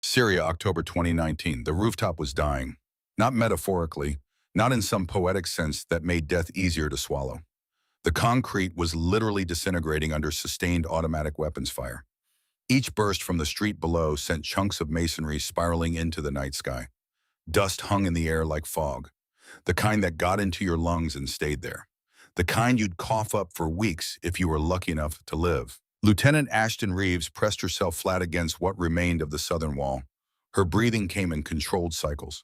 Syria, October 2019. The rooftop was dying. Not metaphorically, not in some poetic sense that made death easier to swallow. The concrete was literally disintegrating under sustained automatic weapons fire. Each burst from the street below sent chunks of masonry spiraling into the night sky. Dust hung in the air like fog, the kind that got into your lungs and stayed there. The kind you'd cough up for weeks if you were lucky enough to live. Lieutenant Ashton Reeves pressed herself flat against what remained of the southern wall. Her breathing came in controlled cycles.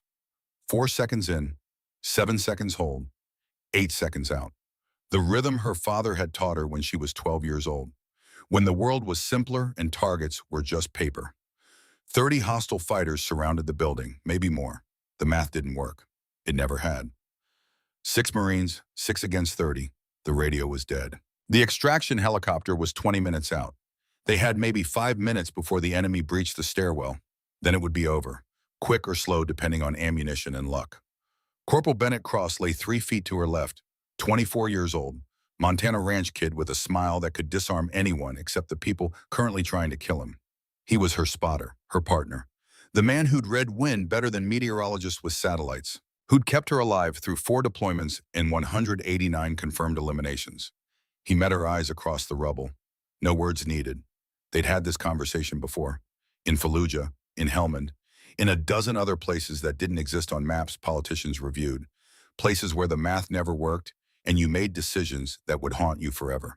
4 seconds in, 7 seconds hold, 8 seconds out. The rhythm her father had taught her when she was 12 years old, when the world was simpler and targets were just paper. 30 hostile fighters surrounded the building, maybe more. The math didn't work. It never had. 6 Marines, 6 against 30. The radio was dead. The extraction helicopter was 20 minutes out. They had maybe 5 minutes before the enemy breached the stairwell. Then it would be over, quick or slow depending on ammunition and luck. Corporal Bennett Cross lay 3 feet to her left, 24 years old, Montana ranch kid with a smile that could disarm anyone except the people currently trying to kill him. He was her spotter, her partner, the man who'd read wind better than meteorologists with satellites, who'd kept her alive through 4 deployments and 189 confirmed eliminations. He met her eyes across the rubble. No words needed. They'd had this conversation before. In Fallujah, in Helmand, in a dozen other places that didn't exist on maps politicians reviewed, places where the math never worked and you made decisions that would haunt you forever.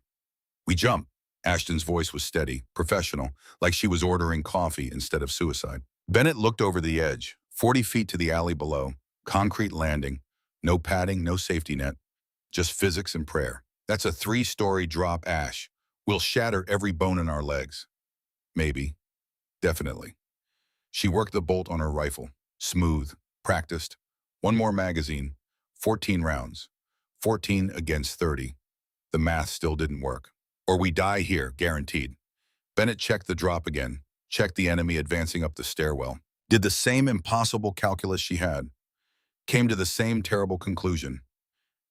We jump. Ashton's voice was steady, professional, like she was ordering coffee instead of suicide. Bennett looked over the edge, 40 feet to the alley below, concrete landing, no padding, no safety net, just physics and prayer. That's a 3-story drop, Ash. We'll shatter every bone in our legs. Maybe. Definitely. She worked the bolt on her rifle. Smooth. Practiced. 1 more magazine. 14 rounds. 14 against 30. The math still didn't work. Or we die here, guaranteed. Bennett checked the drop again. Checked the enemy advancing up the stairwell. Did the same impossible calculus she had. Came to the same terrible conclusion.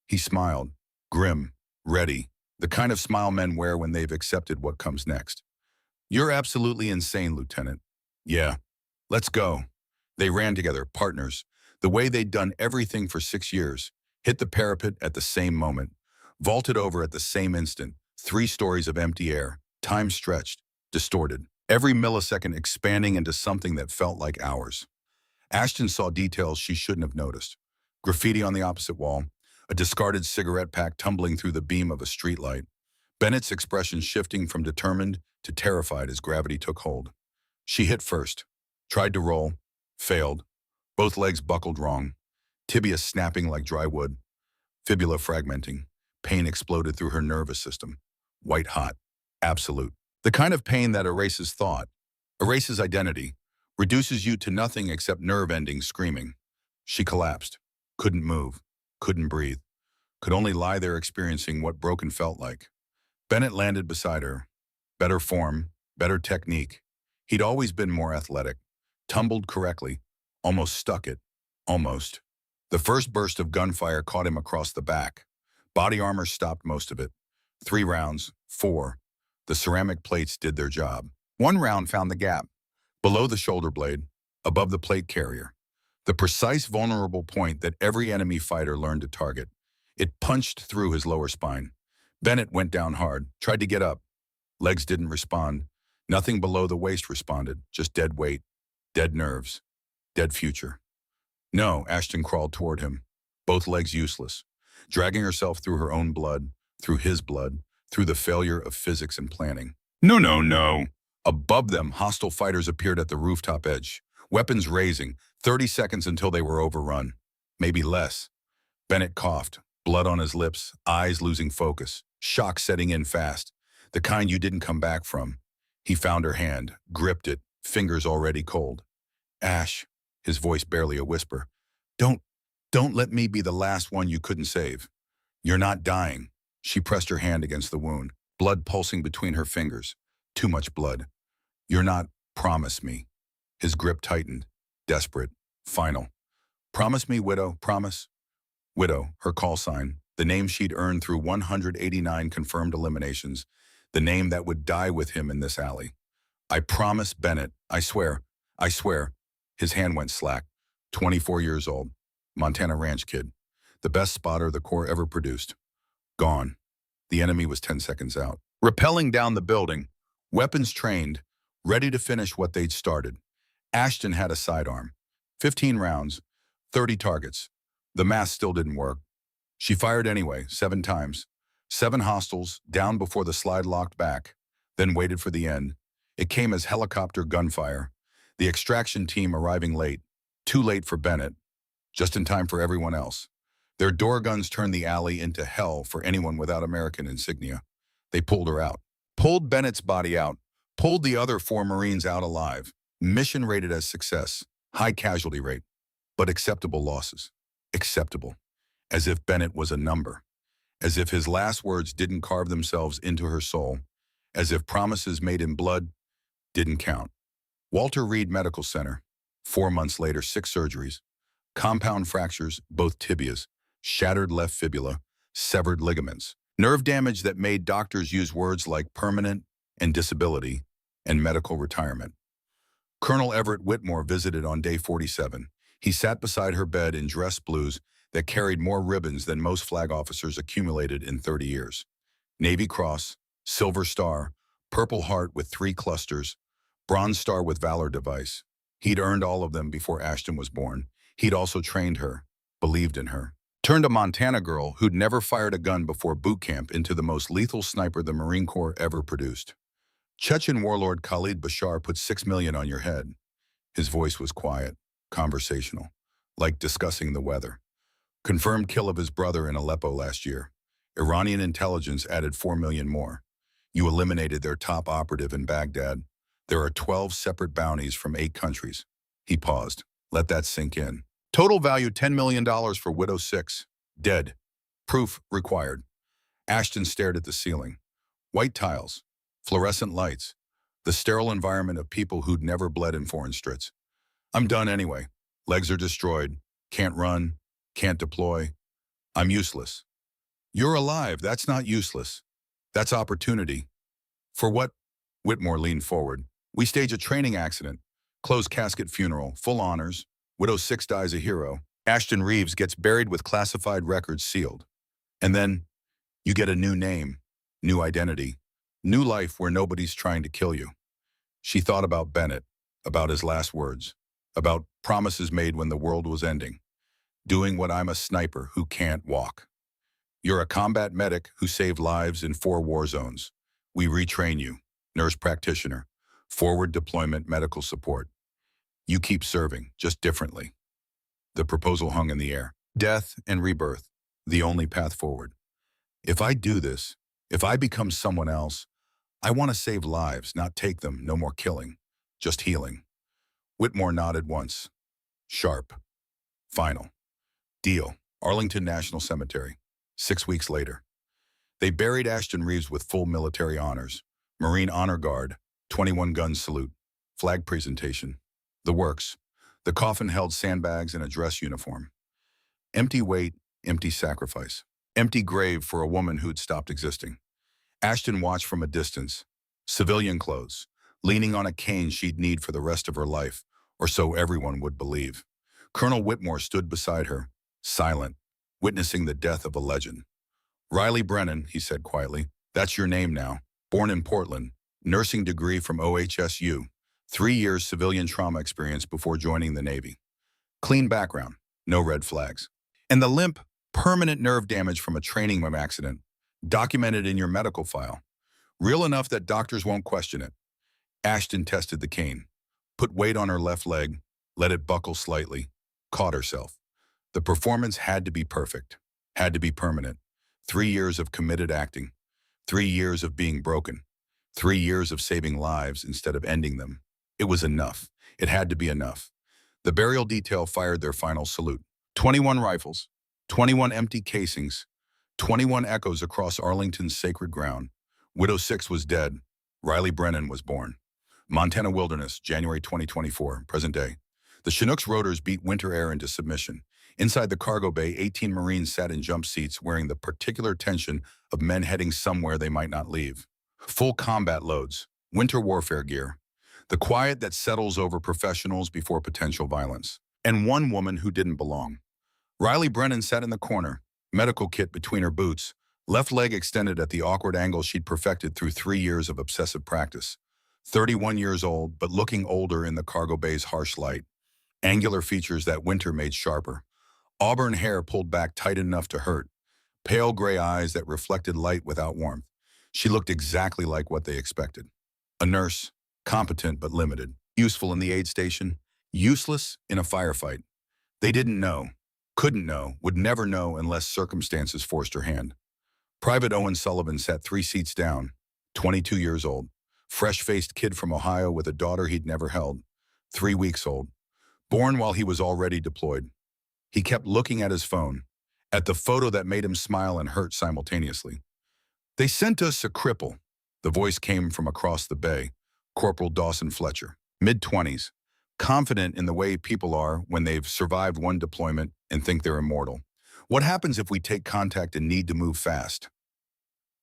He smiled. Grim. Ready. The kind of smile men wear when they've accepted what comes next. You're absolutely insane, Lieutenant. Yeah. Let's go. They ran together, partners, the way they'd done everything for 6 years, hit the parapet at the same moment, vaulted over at the same instant, 3 stories of empty air, time stretched, distorted, every millisecond expanding into something that felt like hours. Ashton saw details she shouldn't have noticed. Graffiti on the opposite wall, a discarded cigarette pack tumbling through the beam of a streetlight, Bennett's expression shifting from determined to terrified as gravity took hold. She hit first. Tried to roll, failed. Both legs buckled wrong. Tibia snapping like dry wood. Fibula fragmenting. Pain exploded through her nervous system. White hot. Absolute. The kind of pain that erases thought, erases identity, reduces you to nothing except nerve-ending screaming. She collapsed. Couldn't move. Couldn't breathe. Could only lie there experiencing what broken felt like. Bennett landed beside her. Better form. Better technique. He'd always been more athletic. Tumbled correctly, almost stuck it, almost. The first burst of gunfire caught him across the back. Body armor stopped most of it. 3 rounds, 4. The ceramic plates did their job. 1 round found the gap, below the shoulder blade, above the plate carrier. The precise vulnerable point that every enemy fighter learned to target. It punched through his lower spine. Bennett went down hard, tried to get up. Legs didn't respond. Nothing below the waist responded, just dead weight. Dead nerves. Dead future. No, Ashton crawled toward him, both legs useless, dragging herself through her own blood, through his blood, through the failure of physics and planning. No, no, no. Above them, hostile fighters appeared at the rooftop edge, weapons raising, 30 seconds until they were overrun. Maybe less. Bennett coughed, blood on his lips, eyes losing focus, shock setting in fast, the kind you didn't come back from. He found her hand, gripped it, fingers already cold. Ash, his voice barely a whisper. Don't let me be the last one you couldn't save. You're not dying. She pressed her hand against the wound, blood pulsing between her fingers. Too much blood. You're not, promise me. His grip tightened, desperate, final. Promise me, widow, promise. Widow, her call sign, the name she'd earned through 189 confirmed eliminations, the name that would die with him in this alley. I promise, Bennett, I swear, I swear, his hand went slack. 24 years old, Montana ranch kid. The best spotter the Corps ever produced. Gone. The enemy was 10 seconds out. Rappelling down the building, weapons trained, ready to finish what they'd started. Ashton had a sidearm. 15 rounds, 30 targets. The math still didn't work. She fired anyway, 7 times. 7 hostiles, down before the slide locked back, then waited for the end. It came as helicopter gunfire. The extraction team arriving late. Too late for Bennett, just in time for everyone else. Their door guns turned the alley into hell for anyone without American insignia. They pulled her out. Pulled Bennett's body out. Pulled the other 4 Marines out alive. Mission rated as success. High casualty rate. But acceptable losses. Acceptable. As if Bennett was a number. As if his last words didn't carve themselves into her soul. As if promises made in blood didn't count. Walter Reed Medical Center. 4 months later, 6 surgeries. Compound fractures, both tibias. Shattered left fibula. Severed ligaments. Nerve damage that made doctors use words like permanent and disability and medical retirement. Colonel Everett Whitmore visited on day 47. He sat beside her bed in dress blues that carried more ribbons than most flag officers accumulated in 30 years. Navy Cross, Silver Star, Purple Heart with 3 clusters, Bronze Star with Valor device. He'd earned all of them before Ashton was born. He'd also trained her, believed in her. Turned a Montana girl who'd never fired a gun before boot camp into the most lethal sniper the Marine Corps ever produced. Chechen warlord Khalid Bashar put 6 million on your head. His voice was quiet, conversational, like discussing the weather. Confirmed kill of his brother in Aleppo last year. Iranian intelligence added 4 million more. You eliminated their top operative in Baghdad. There are 12 separate bounties from 8 countries. He paused. Let that sink in. Total value $10 million for Widow 6. Dead. Proof required. Ashton stared at the ceiling. White tiles. Fluorescent lights. The sterile environment of people who'd never bled in foreign strits. I'm done anyway. Legs are destroyed. Can't run. Can't deploy. I'm useless. You're alive. That's not useless. That's opportunity. For what? Whitmore leaned forward. We stage a training accident. Closed casket funeral. Full honors. Widow 6 dies a hero. Ashton Reeves gets buried with classified records sealed. And then you get a new name, new identity, new life where nobody's trying to kill you. She thought about Bennett, about his last words, about promises made when the world was ending. Doing what I'm a sniper who can't walk. You're a combat medic who saved lives in 4 war zones. We retrain you, nurse practitioner, forward deployment medical support. You keep serving, just differently. The proposal hung in the air. Death and rebirth, the only path forward. If I do this, if I become someone else, I want to save lives, not take them, no more killing, just healing. Whitmore nodded once. Sharp. Final. Deal. Arlington National Cemetery. 6 weeks later. They buried Ashton Reeves with full military honors. Marine Honor Guard, 21 gun salute, flag presentation. The works. The coffin held sandbags and a dress uniform. Empty weight, empty sacrifice. Empty grave for a woman who'd stopped existing. Ashton watched from a distance. Civilian clothes, leaning on a cane she'd need for the rest of her life, or so everyone would believe. Colonel Whitmore stood beside her, silent, witnessing the death of a legend. Riley Brennan, he said quietly, that's your name now. Born in Portland, nursing degree from OHSU, 3 years civilian trauma experience before joining the Navy. Clean background, no red flags. And the limp, permanent nerve damage from a training accident, documented in your medical file. Real enough that doctors won't question it. Ashton tested the cane, put weight on her left leg, let it buckle slightly, caught herself. The performance had to be perfect, had to be permanent. 3 years of committed acting, 3 years of being broken, 3 years of saving lives instead of ending them. It was enough. It had to be enough. The burial detail fired their final salute. 21 rifles, 21 empty casings, 21 echoes across Arlington's sacred ground. Widow 6 was dead. Riley Brennan was born. Montana Wilderness, January 2024, present day. The Chinook's rotors beat winter air into submission. Inside the cargo bay, 18 Marines sat in jump seats wearing the particular tension of men heading somewhere they might not leave. Full combat loads, winter warfare gear. The quiet that settles over professionals before potential violence. And one woman who didn't belong. Riley Brennan sat in the corner, medical kit between her boots, left leg extended at the awkward angle she'd perfected through 3 years of obsessive practice. 31 years old, but looking older in the cargo bay's harsh light. Angular features that winter made sharper. Auburn hair pulled back tight enough to hurt. Pale gray eyes that reflected light without warmth. She looked exactly like what they expected. A nurse, competent but limited. Useful in the aid station, useless in a firefight. They didn't know, couldn't know, would never know unless circumstances forced her hand. Private Owen Sullivan sat 3 seats down, 22 years old. Fresh-faced kid from Ohio with a daughter he'd never held, 3 weeks old. Born while he was already deployed. He kept looking at his phone, at the photo that made him smile and hurt simultaneously. "They sent us a cripple." The voice came from across the bay. Corporal Dawson Fletcher, mid-20s, confident in the way people are when they've survived one deployment and think they're immortal. "What happens if we take contact and need to move fast?"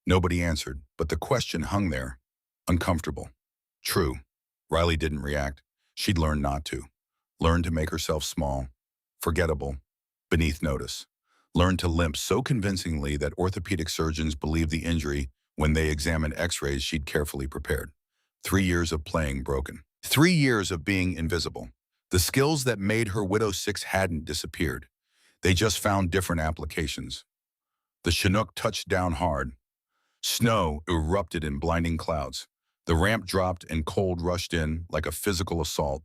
Nobody answered, but the question hung there, uncomfortable. True. Riley didn't react. She'd learned not to. Learned to make herself small, forgettable, beneath notice. Learned to limp so convincingly that orthopedic surgeons believed the injury when they examined x-rays she'd carefully prepared. 3 years of playing broken. 3 years of being invisible. The skills that made her Widow 6 hadn't disappeared. They just found different applications. The Chinook touched down hard. Snow erupted in blinding clouds. The ramp dropped and cold rushed in like a physical assault.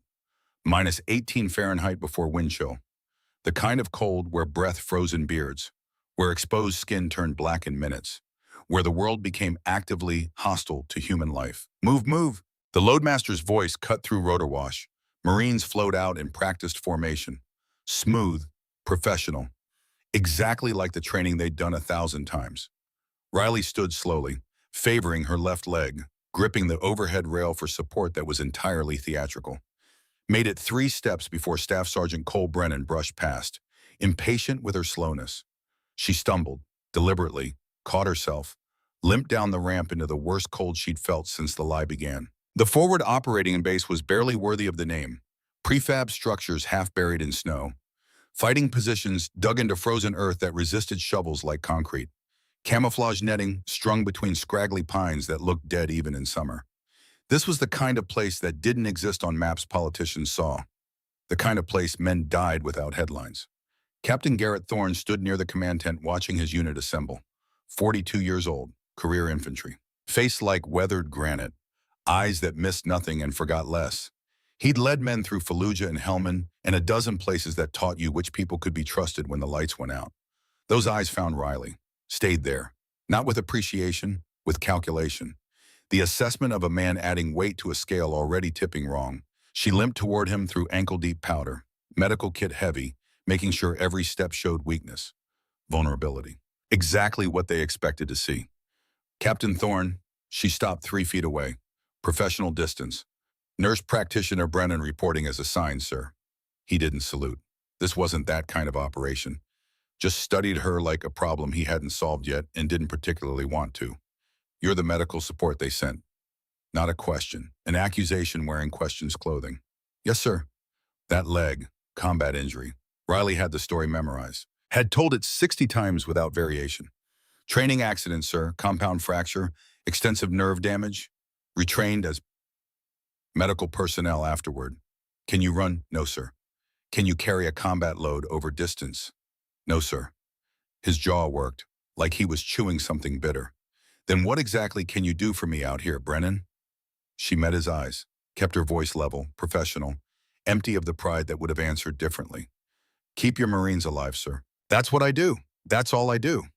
-18 Fahrenheit before wind chill. The kind of cold where breath froze in beards, where exposed skin turned black in minutes, where the world became actively hostile to human life. "Move, move." The loadmaster's voice cut through rotor wash. Marines flowed out in practiced formation. Smooth, professional, exactly like the training they'd done 1,000 times. Riley stood slowly, favoring her left leg, gripping the overhead rail for support that was entirely theatrical. Made it 3 steps before Staff Sergeant Cole Brennan brushed past, impatient with her slowness. She stumbled, deliberately, caught herself, limped down the ramp into the worst cold she'd felt since the lie began. The forward operating base was barely worthy of the name. Prefab structures half buried in snow. Fighting positions dug into frozen earth that resisted shovels like concrete. Camouflage netting strung between scraggly pines that looked dead even in summer. This was the kind of place that didn't exist on maps politicians saw. The kind of place men died without headlines. Captain Garrett Thorne stood near the command tent watching his unit assemble. 42 years old, career infantry. Face like weathered granite. Eyes that missed nothing and forgot less. He'd led men through Fallujah and Helmand and a dozen places that taught you which people could be trusted when the lights went out. Those eyes found Riley. Stayed there. Not with appreciation, with calculation. The assessment of a man adding weight to a scale already tipping wrong. She limped toward him through ankle-deep powder, medical kit heavy, making sure every step showed weakness, vulnerability. Exactly what they expected to see. "Captain Thorne," she stopped 3 feet away. Professional distance. "Nurse practitioner Brennan reporting as assigned, sir." He didn't salute. This wasn't that kind of operation. Just studied her like a problem he hadn't solved yet and didn't particularly want to. "You're the medical support they sent." Not a question, an accusation wearing questions clothing. "Yes, sir." That leg, combat injury. Riley had the story memorized. Had told it 60 times without variation. "Training accident, sir. Compound fracture, extensive nerve damage. Retrained as medical personnel afterward." "Can you run?" "No, sir." "Can you carry a combat load over distance?" "No, sir." His jaw worked, like he was chewing something bitter. "Then what exactly can you do for me out here, Brennan?" She met his eyes, kept her voice level, professional, empty of the pride that would have answered differently. "Keep your Marines alive, sir." "That's what I do. That's all I do."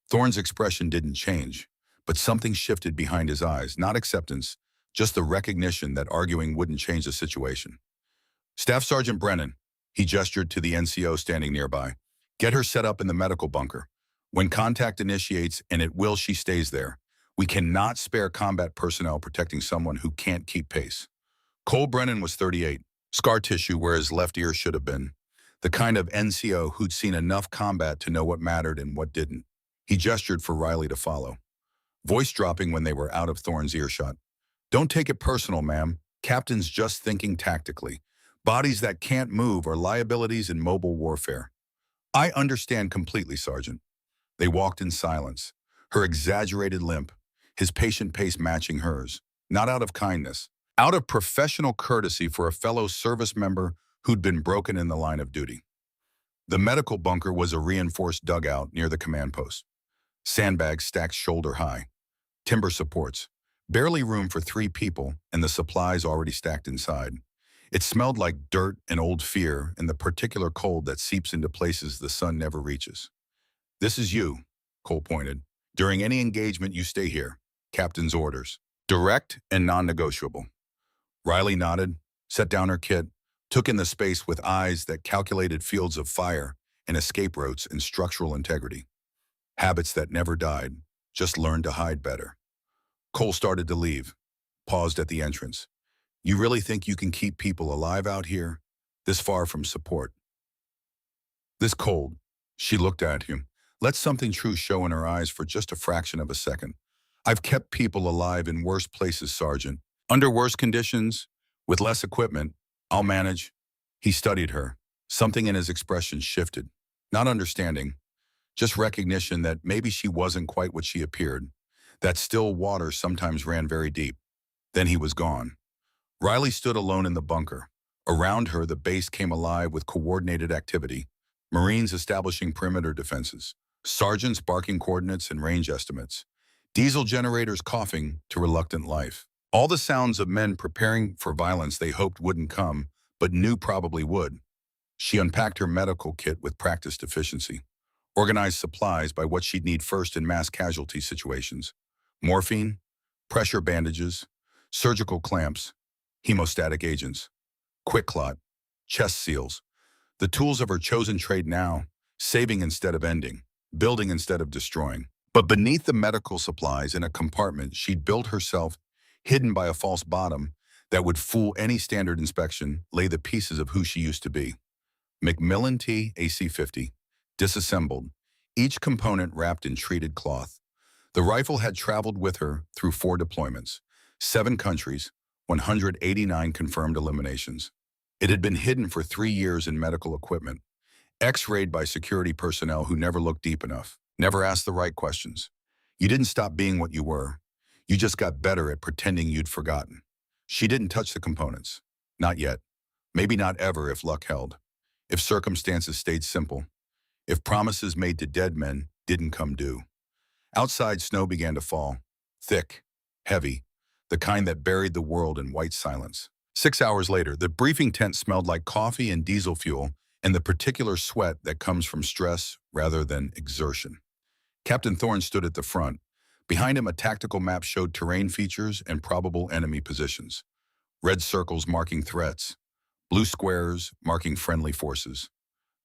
Thorne's expression didn't change, but something shifted behind his eyes, not acceptance, just the recognition that arguing wouldn't change the situation. "Staff Sergeant Brennan," he gestured to the NCO standing nearby, "get her set up in the medical bunker. When contact initiates, and it will, she stays there. We cannot spare combat personnel protecting someone who can't keep pace." Cole Brennan was 38, scar tissue where his left ear should have been. The kind of NCO who'd seen enough combat to know what mattered and what didn't. He gestured for Riley to follow. Voice dropping when they were out of Thorne's earshot. "Don't take it personal, ma'am. Captains just thinking tactically. Bodies that can't move are liabilities in mobile warfare. I understand completely, Sergeant. They walked in silence, her exaggerated limp, his patient pace matching hers, not out of kindness, out of professional courtesy for a fellow service member who'd been broken in the line of duty. The medical bunker was a reinforced dugout near the command post. Sandbags stacked shoulder high, timber supports, barely room for 3 people and the supplies already stacked inside. It smelled like dirt and old fear and the particular cold that seeps into places the sun never reaches. This is you, Cole pointed. During any engagement, you stay here. Captain's orders. Direct and non-negotiable. Riley nodded, set down her kit, took in the space with eyes that calculated fields of fire and escape routes and structural integrity. Habits that never died, just learned to hide better. Cole started to leave, paused at the entrance. You really think you can keep people alive out here, this far from support? This cold. She looked at him, let something true show in her eyes for just a fraction of a second. I've kept people alive in worse places, Sergeant. Under worse conditions, with less equipment, I'll manage. He studied her. Something in his expression shifted. Not understanding, just recognition that maybe she wasn't quite what she appeared. That still water sometimes ran very deep. Then he was gone. Riley stood alone in the bunker. Around her, the base came alive with coordinated activity. Marines establishing perimeter defenses. Sergeants barking coordinates and range estimates. Diesel generators coughing to reluctant life. All the sounds of men preparing for violence they hoped wouldn't come, but knew probably would. She unpacked her medical kit with practiced efficiency. Organized supplies by what she'd need first in mass casualty situations. Morphine, pressure bandages, surgical clamps, hemostatic agents, quick clot, chest seals. The tools of her chosen trade now, saving instead of ending, building instead of destroying. But beneath the medical supplies in a compartment she'd built herself, hidden by a false bottom that would fool any standard inspection, lay the pieces of who she used to be. Macmillan T AC-50, disassembled, each component wrapped in treated cloth. The rifle had traveled with her through 4 deployments, 7 countries, 189 confirmed eliminations. It had been hidden for 3 years in medical equipment, X-rayed by security personnel who never looked deep enough, never asked the right questions. You didn't stop being what you were. You just got better at pretending you'd forgotten. She didn't touch the components. Not yet. Maybe not ever if luck held. If circumstances stayed simple. If promises made to dead men didn't come due. Outside, snow began to fall. Thick, heavy, the kind that buried the world in white silence. 6 hours later, the briefing tent smelled like coffee and diesel fuel and the particular sweat that comes from stress rather than exertion. Captain Thorne stood at the front. Behind him, a tactical map showed terrain features and probable enemy positions. Red circles marking threats, blue squares marking friendly forces.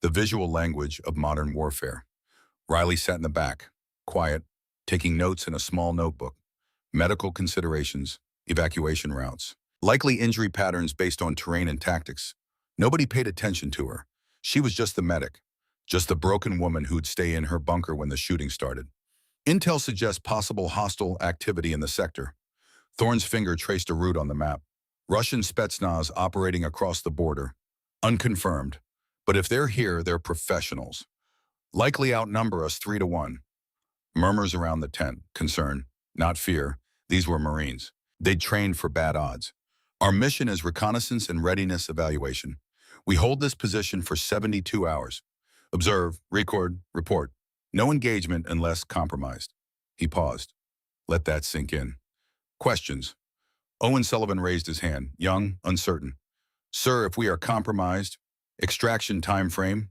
The visual language of modern warfare. Riley sat in the back, quiet, taking notes in a small notebook. Medical considerations, evacuation routes, likely injury patterns based on terrain and tactics. Nobody paid attention to her. She was just the medic, just the broken woman who'd stay in her bunker when the shooting started. Intel suggests possible hostile activity in the sector. Thorne's finger traced a route on the map. Russian Spetsnaz operating across the border. Unconfirmed. But if they're here, they're professionals. Likely outnumber us 3 to 1. Murmurs around the tent. Concern, not fear. These were Marines. They'd trained for bad odds. Our mission is reconnaissance and readiness evaluation. We hold this position for 72 hours. Observe, record, report. No engagement unless compromised. He paused. Let that sink in. Questions. Owen Sullivan raised his hand, young, uncertain. Sir, if we are compromised, extraction time frame.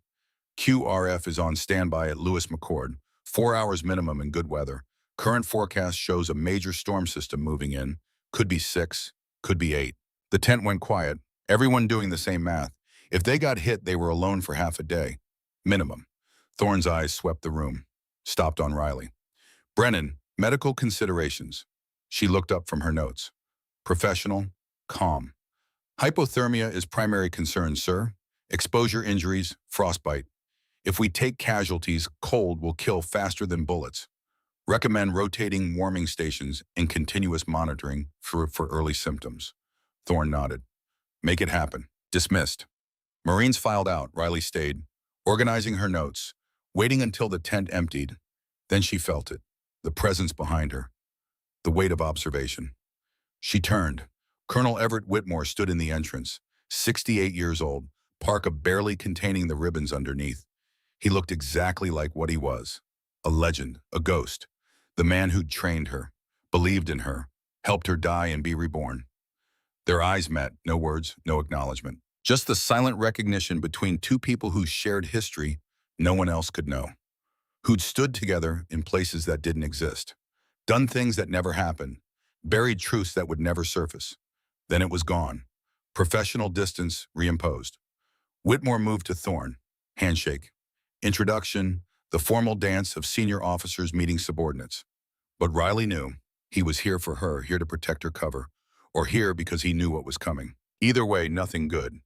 QRF is on standby at Lewis McCord. 4 hours minimum in good weather. Current forecast shows a major storm system moving in. Could be 6, could be 8. The tent went quiet, everyone doing the same math. If they got hit, they were alone for half a day. Minimum. Thorne's eyes swept the room, stopped on Riley. Brennan, medical considerations. She looked up from her notes. Professional, calm. Hypothermia is primary concern, sir. Exposure injuries, frostbite. If we take casualties, cold will kill faster than bullets. Recommend rotating warming stations and continuous monitoring for early symptoms. Thorne nodded. Make it happen. Dismissed. Marines filed out. Riley stayed, organizing her notes, waiting until the tent emptied. Then she felt it, the presence behind her, the weight of observation. She turned. Colonel Everett Whitmore stood in the entrance, 68 years old, parka barely containing the ribbons underneath. He looked exactly like what he was, a legend, a ghost, the man who'd trained her, believed in her, helped her die and be reborn. Their eyes met, no words, no acknowledgement. Just the silent recognition between two people who shared history no one else could know, who'd stood together in places that didn't exist, done things that never happened, buried truths that would never surface. Then it was gone. Professional distance reimposed. Whitmore moved to Thorne. Handshake. Introduction, the formal dance of senior officers meeting subordinates. But Riley knew he was here for her, here to protect her cover, or here because he knew what was coming. Either way, nothing good.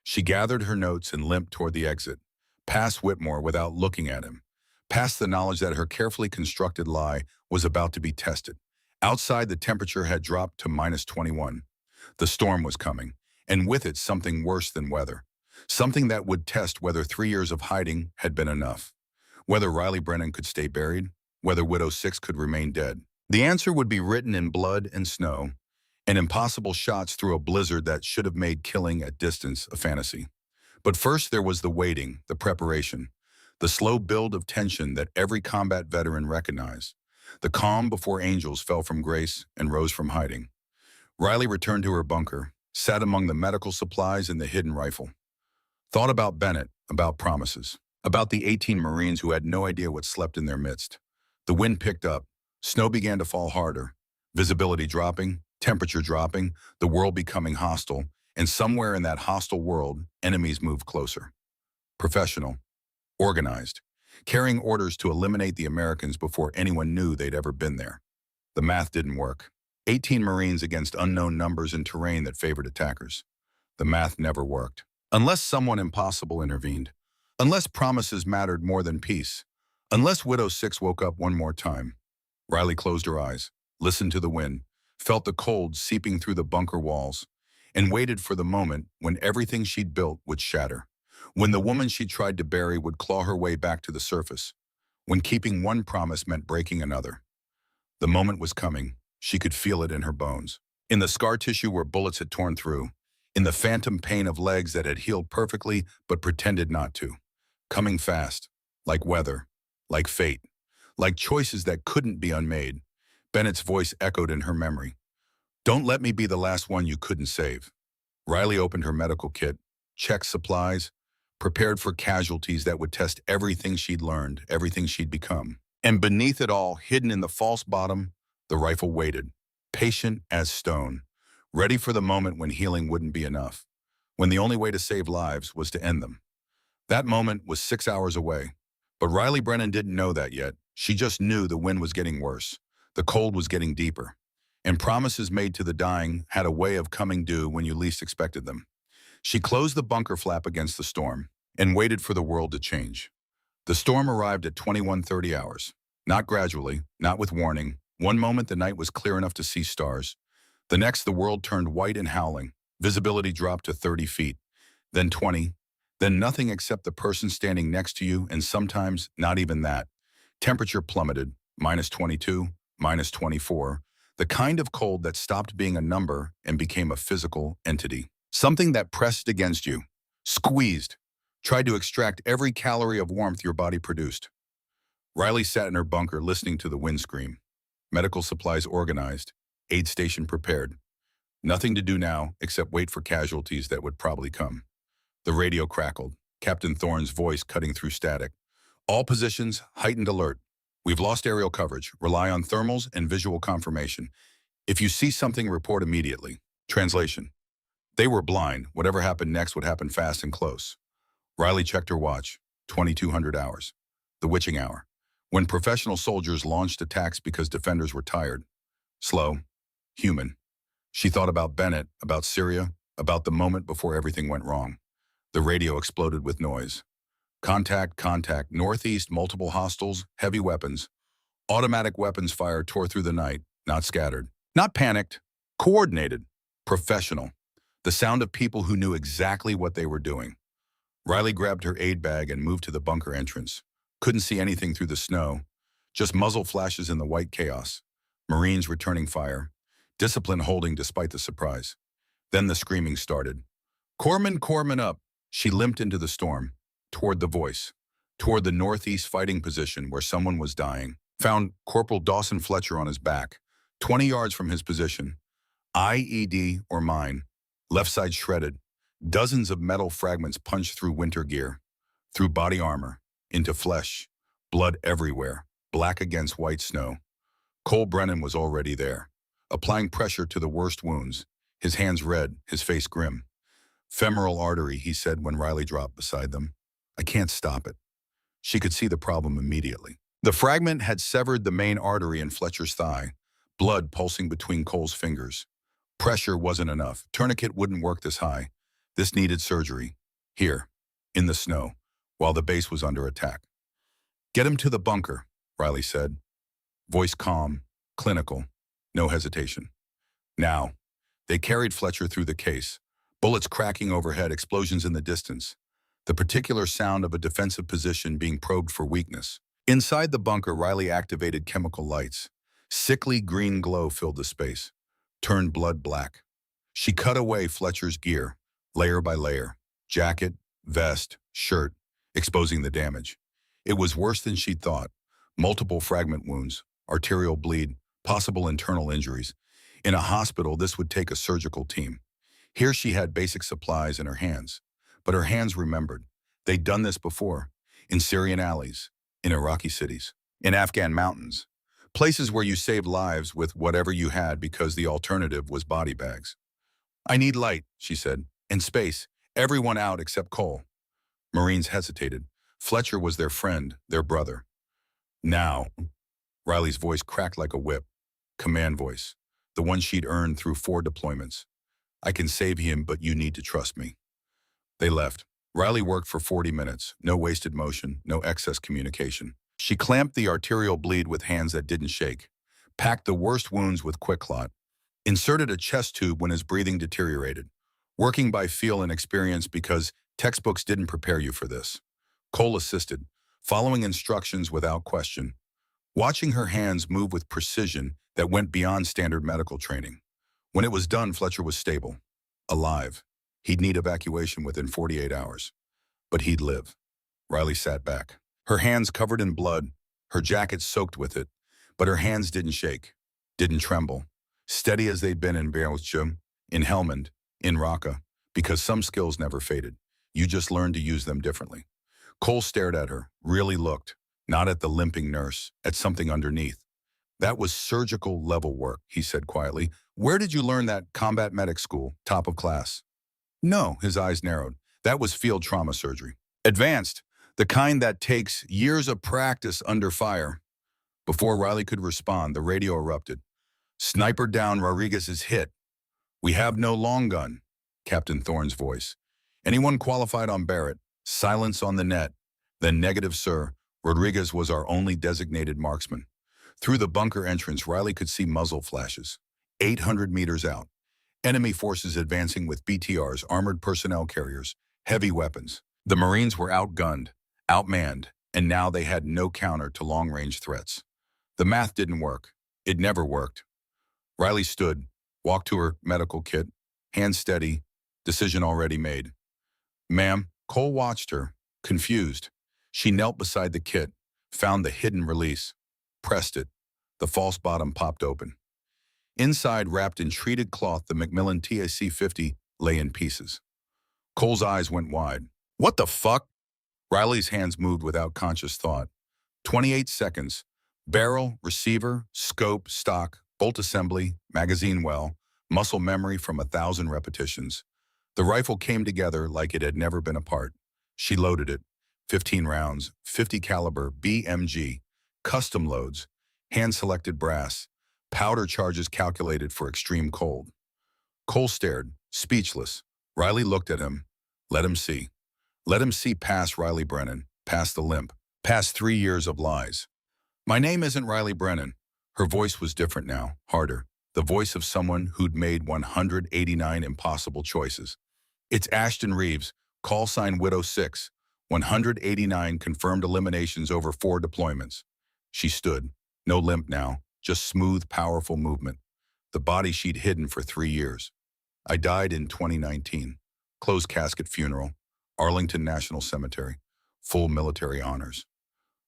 She gathered her notes and limped toward the exit, past Whitmore without looking at him, past the knowledge that her carefully constructed lie was about to be tested. Outside, the temperature had dropped to -21. The storm was coming, and with it something worse than weather. Something that would test whether 3 years of hiding had been enough. Whether Riley Brennan could stay buried, whether Widow Six could remain dead. The answer would be written in blood and snow, and impossible shots through a blizzard that should have made killing at distance a fantasy. But first there was the waiting, the preparation, the slow build of tension that every combat veteran recognized. The calm before angels fell from grace and rose from hiding. Riley returned to her bunker, sat among the medical supplies and the hidden rifle. Thought about Bennett, about promises, about the 18 Marines who had no idea what slept in their midst. The wind picked up, snow began to fall harder, visibility dropping, temperature dropping, the world becoming hostile, and somewhere in that hostile world, enemies moved closer. Professional, organized, carrying orders to eliminate the Americans before anyone knew they'd ever been there. The math didn't work. 18 Marines against unknown numbers in terrain that favored attackers. The math never worked. Unless someone impossible intervened. Unless promises mattered more than peace. Unless Widow Six woke up one more time. Riley closed her eyes, listened to the wind, felt the cold seeping through the bunker walls, and waited for the moment when everything she'd built would shatter. When the woman she tried to bury would claw her way back to the surface. When keeping one promise meant breaking another. The moment was coming. She could feel it in her bones. In the scar tissue where bullets had torn through. In the phantom pain of legs that had healed perfectly but pretended not to. Coming fast, like weather, like fate, like choices that couldn't be unmade. Bennett's voice echoed in her memory. Don't let me be the last one you couldn't save. Riley opened her medical kit, checked supplies, prepared for casualties that would test everything she'd learned, everything she'd become. And beneath it all, hidden in the false bottom, the rifle waited, patient as stone, ready for the moment when healing wouldn't be enough, when the only way to save lives was to end them. That moment was 6 hours away, but Riley Brennan didn't know that yet. She just knew the wind was getting worse, the cold was getting deeper, and promises made to the dying had a way of coming due when you least expected them. She closed the bunker flap against the storm and waited for the world to change. The storm arrived at 21:30 hours, not gradually, not with warning. One moment the night was clear enough to see stars. The next the world turned white and howling. Visibility dropped to 30 feet, then 20, then nothing except the person standing next to you, and sometimes not even that. Temperature plummeted, -22, -24, the kind of cold that stopped being a number and became a physical entity. Something that pressed against you, squeezed, tried to extract every calorie of warmth your body produced. Riley sat in her bunker listening to the wind scream. Medical supplies organized, aid station prepared. Nothing to do now except wait for casualties that would probably come. The radio crackled, Captain Thorne's voice cutting through static. All positions, heightened alert. We've lost aerial coverage. Rely on thermals and visual confirmation. If you see something, report immediately. Translation. They were blind. Whatever happened next would happen fast and close. Riley checked her watch. 2200 hours. The witching hour. When professional soldiers launched attacks because defenders were tired. Slow. Human. She thought about Bennett, about Syria, about the moment before everything went wrong. The radio exploded with noise. Contact, contact, northeast, multiple hostiles, heavy weapons. Automatic weapons fire tore through the night, not scattered. Not panicked, coordinated. Professional. The sound of people who knew exactly what they were doing. Riley grabbed her aid bag and moved to the bunker entrance. Couldn't see anything through the snow. Just muzzle flashes in the white chaos. Marines returning fire. Discipline holding despite the surprise. Then the screaming started. Corpsman, Corpsman up! She limped into the storm. Toward the voice. Toward the northeast fighting position where someone was dying. Found Corporal Dawson Fletcher on his back. 20 yards from his position. IED or mine. Left side shredded. Dozens of metal fragments punched through winter gear. Through body armor. Into flesh. Blood everywhere. Black against white snow. Cole Brennan was already there. Applying pressure to the worst wounds. His hands red, his face grim. Femoral artery, he said when Riley dropped beside them. I can't stop it. She could see the problem immediately. The fragment had severed the main artery in Fletcher's thigh, blood pulsing between Cole's fingers. Pressure wasn't enough. Tourniquet wouldn't work this high. This needed surgery. Here, in the snow, while the base was under attack. Get him to the bunker, Riley said. Voice calm, clinical, no hesitation. Now, they carried Fletcher through the case. Bullets cracking overhead, explosions in the distance. The particular sound of a defensive position being probed for weakness. Inside the bunker, Riley activated chemical lights. Sickly green glow filled the space. Turned blood black. She cut away Fletcher's gear, layer by layer. Jacket, vest, shirt, exposing the damage. It was worse than she'd thought. Multiple fragment wounds, arterial bleed, possible internal injuries. In a hospital, this would take a surgical team. Here she had basic supplies in her hands. But her hands remembered. They'd done this before. In Syrian alleys, in Iraqi cities, in Afghan mountains. Places where you saved lives with whatever you had because the alternative was body bags. I need light, she said. In space, everyone out except Cole. Marines hesitated. Fletcher was their friend, their brother. Now, Riley's voice cracked like a whip. Command voice. The one she'd earned through 4 deployments. I can save him, but you need to trust me. They left. Riley worked for 40 minutes. No wasted motion, no excess communication. She clamped the arterial bleed with hands that didn't shake. Packed the worst wounds with quick clot. Inserted a chest tube when his breathing deteriorated. Working by feel and experience because textbooks didn't prepare you for this. Cole assisted, following instructions without question. Watching her hands move with precision that went beyond standard medical training. When it was done, Fletcher was stable, alive. He'd need evacuation within 48 hours. But he'd live. Riley sat back. Her hands covered in blood, her jacket soaked with it, but her hands didn't shake, didn't tremble. Steady as they'd been in Belgium, in Helmand, in Raqqa, because some skills never faded. You just learned to use them differently. Cole stared at her, really looked, not at the limping nurse, at something underneath. That was surgical level work, he said quietly. Where did you learn that? Combat medic school, top of class? No, his eyes narrowed. That was field trauma surgery. Advanced, the kind that takes years of practice under fire. Before Riley could respond, the radio erupted. Sniper down, Rodriguez is hit. We have no long gun, Captain Thorne's voice. Anyone qualified on Barrett? Silence on the net. Then negative, sir. Rodriguez was our only designated marksman. Through the bunker entrance, Riley could see muzzle flashes. 800 meters out. Enemy forces advancing with BTRs, armored personnel carriers, heavy weapons. The Marines were outgunned, outmanned, and now they had no counter to long-range threats. The math didn't work. It never worked. Riley stood, walked to her medical kit, hands steady, decision already made. Ma'am, Cole watched her, confused. She knelt beside the kit, found the hidden release, pressed it. The false bottom popped open. Inside, wrapped in treated cloth, the Macmillan TAC-50 lay in pieces. Cole's eyes went wide. What the fuck? Riley's hands moved without conscious thought. 28 seconds. Barrel, receiver, scope, stock, bolt assembly, magazine well, muscle memory from 1,000 repetitions. The rifle came together like it had never been apart. She loaded it. 15 rounds, 50 caliber BMG, custom loads, hand-selected brass, powder charges calculated for extreme cold. Cole stared, speechless. Riley looked at him. Let him see. Let him see past Riley Brennan, past the limp, past 3 years of lies. My name isn't Riley Brennan. Her voice was different now, harder. the voice of someone who'd made 189 impossible choices. It's Ashton Reeves, call sign Widow 6, 189 confirmed eliminations over 4 deployments. She stood, no limp now, just smooth, powerful movement, the body she'd hidden for 3 years. I died in 2019. Closed casket funeral, Arlington National Cemetery, full military honors.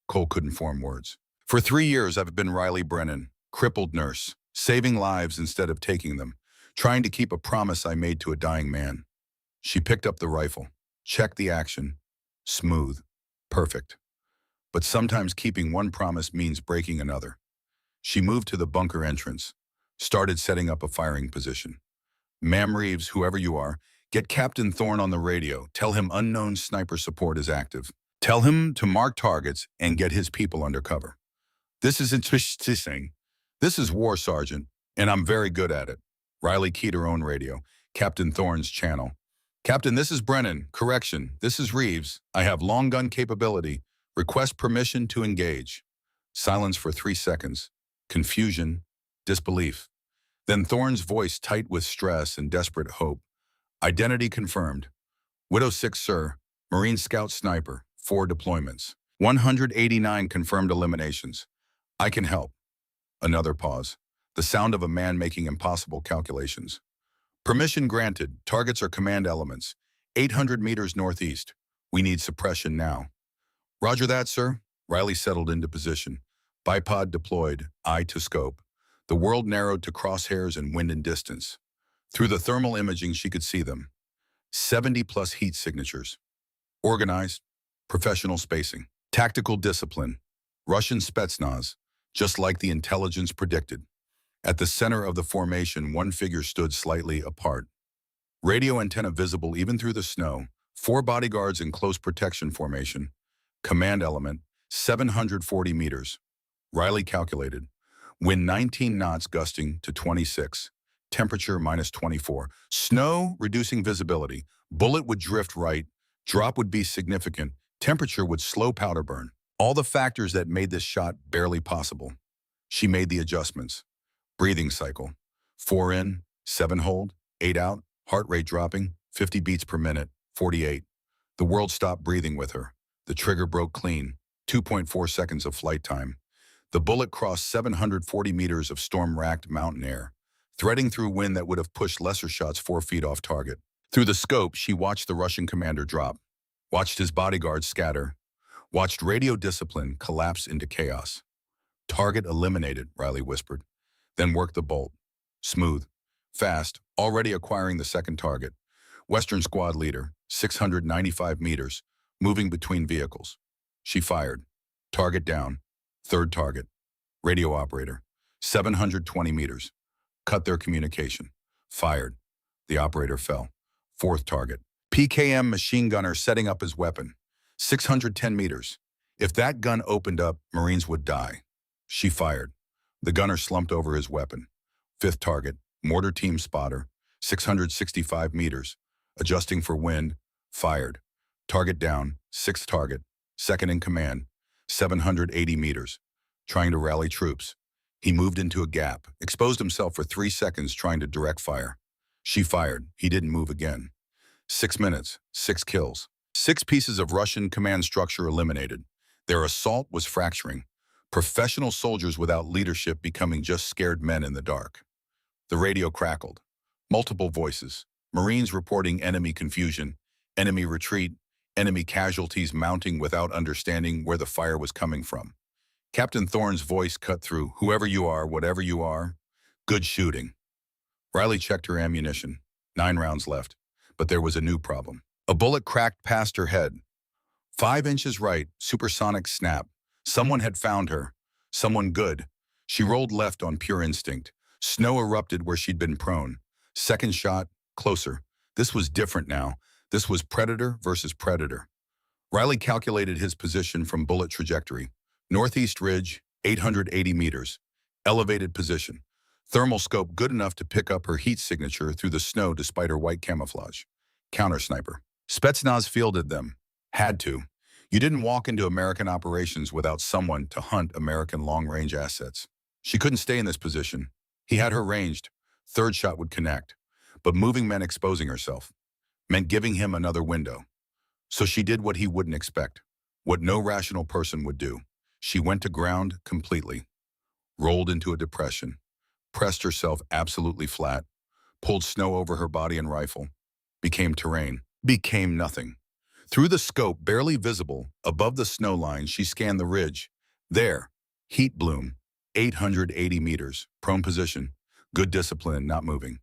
Cole couldn't form words. For 3 years, I've been Riley Brennan, crippled nurse, saving lives instead of taking them, trying to keep a promise I made to a dying man. She picked up the rifle, checked the action. Smooth. Perfect. But sometimes keeping one promise means breaking another. She moved to the bunker entrance, started setting up a firing position. Ma'am Reeves, whoever you are, get Captain Thorne on the radio. Tell him unknown sniper support is active. Tell him to mark targets and get his people under cover. This is interesting. This is War Sergeant, and I'm very good at it. Riley keyed her own radio, Captain Thorne's channel. Captain, this is Brennan. Correction, this is Reeves. I have long gun capability. Request permission to engage. Silence for 3 seconds. Confusion, disbelief. Then Thorne's voice tight with stress and desperate hope. Identity confirmed. Widow 6, sir. Marine Scout Sniper. 4 deployments. 189 confirmed eliminations. I can help. Another pause. The sound of a man making impossible calculations. Permission granted. Targets are command elements. 800 meters northeast. We need suppression now. Roger that, sir. Riley settled into position. Bipod deployed, eye to scope. The world narrowed to crosshairs and wind and distance. Through the thermal imaging, she could see them. 70-plus heat signatures. Organized, professional spacing, tactical discipline, Russian Spetsnaz, just like the intelligence predicted. At the center of the formation, one figure stood slightly apart. Radio antenna visible even through the snow, 4 bodyguards in close protection formation. Command element, 740 meters. Riley calculated. Wind 19 knots gusting to 26. Temperature minus 24. Snow reducing visibility. Bullet would drift right. Drop would be significant. Temperature would slow powder burn. All the factors that made this shot barely possible. She made the adjustments. Breathing cycle. 4 in, 7 hold, 8 out, heart rate dropping, 50 beats per minute, 48. The world stopped breathing with her. The trigger broke clean. 2.4 seconds of flight time. The bullet crossed 740 meters of storm-racked mountain air, threading through wind that would have pushed lesser shots 4 feet off target. Through the scope, she watched the Russian commander drop, watched his bodyguards scatter, watched radio discipline collapse into chaos. Target eliminated, Riley whispered. Then worked the bolt. Smooth, fast, already acquiring the second target. Western squad leader, 695 meters, moving between vehicles. She fired. Target down. Third target. Radio operator, 720 meters. Cut their communication. Fired. The operator fell. Fourth target. PKM machine gunner setting up his weapon. 610 meters. If that gun opened up, Marines would die. She fired. The gunner slumped over his weapon. Fifth target. Mortar team spotter. 665 meters. Adjusting for wind. Fired. Target down. Sixth target. Second in command. 780 meters. Trying to rally troops. He moved into a gap, exposed himself for 3 seconds trying to direct fire. She fired. He didn't move again. 6 minutes, 6 kills. 6 pieces of Russian command structure eliminated. Their assault was fracturing. Professional soldiers without leadership becoming just scared men in the dark. The radio crackled. Multiple voices. Marines reporting enemy confusion, enemy retreat, enemy casualties mounting without understanding where the fire was coming from. Captain Thorne's voice cut through. Whoever you are, whatever you are, good shooting. Riley checked her ammunition. 9 rounds left. But there was a new problem. A bullet cracked past her head. 5 inches right, supersonic snap. Someone had found her. Someone good. She rolled left on pure instinct. Snow erupted where she'd been prone. Second shot, closer. This was different now. This was predator versus predator. Riley calculated his position from bullet trajectory. Northeast ridge, 880 meters. Elevated position. Thermal scope good enough to pick up her heat signature through the snow despite her white camouflage. Counter sniper. Spetsnaz fielded them. Had to. You didn't walk into American operations without someone to hunt American long-range assets. She couldn't stay in this position. He had her ranged. Third shot would connect. But moving meant exposing herself, meant giving him another window. So she did what he wouldn't expect, what no rational person would do. She went to ground completely, rolled into a depression, pressed herself absolutely flat, pulled snow over her body and rifle, became terrain, became nothing. Through the scope, barely visible, above the snow line, she scanned the ridge. There, heat bloom, 880 meters, prone position, good discipline, not moving.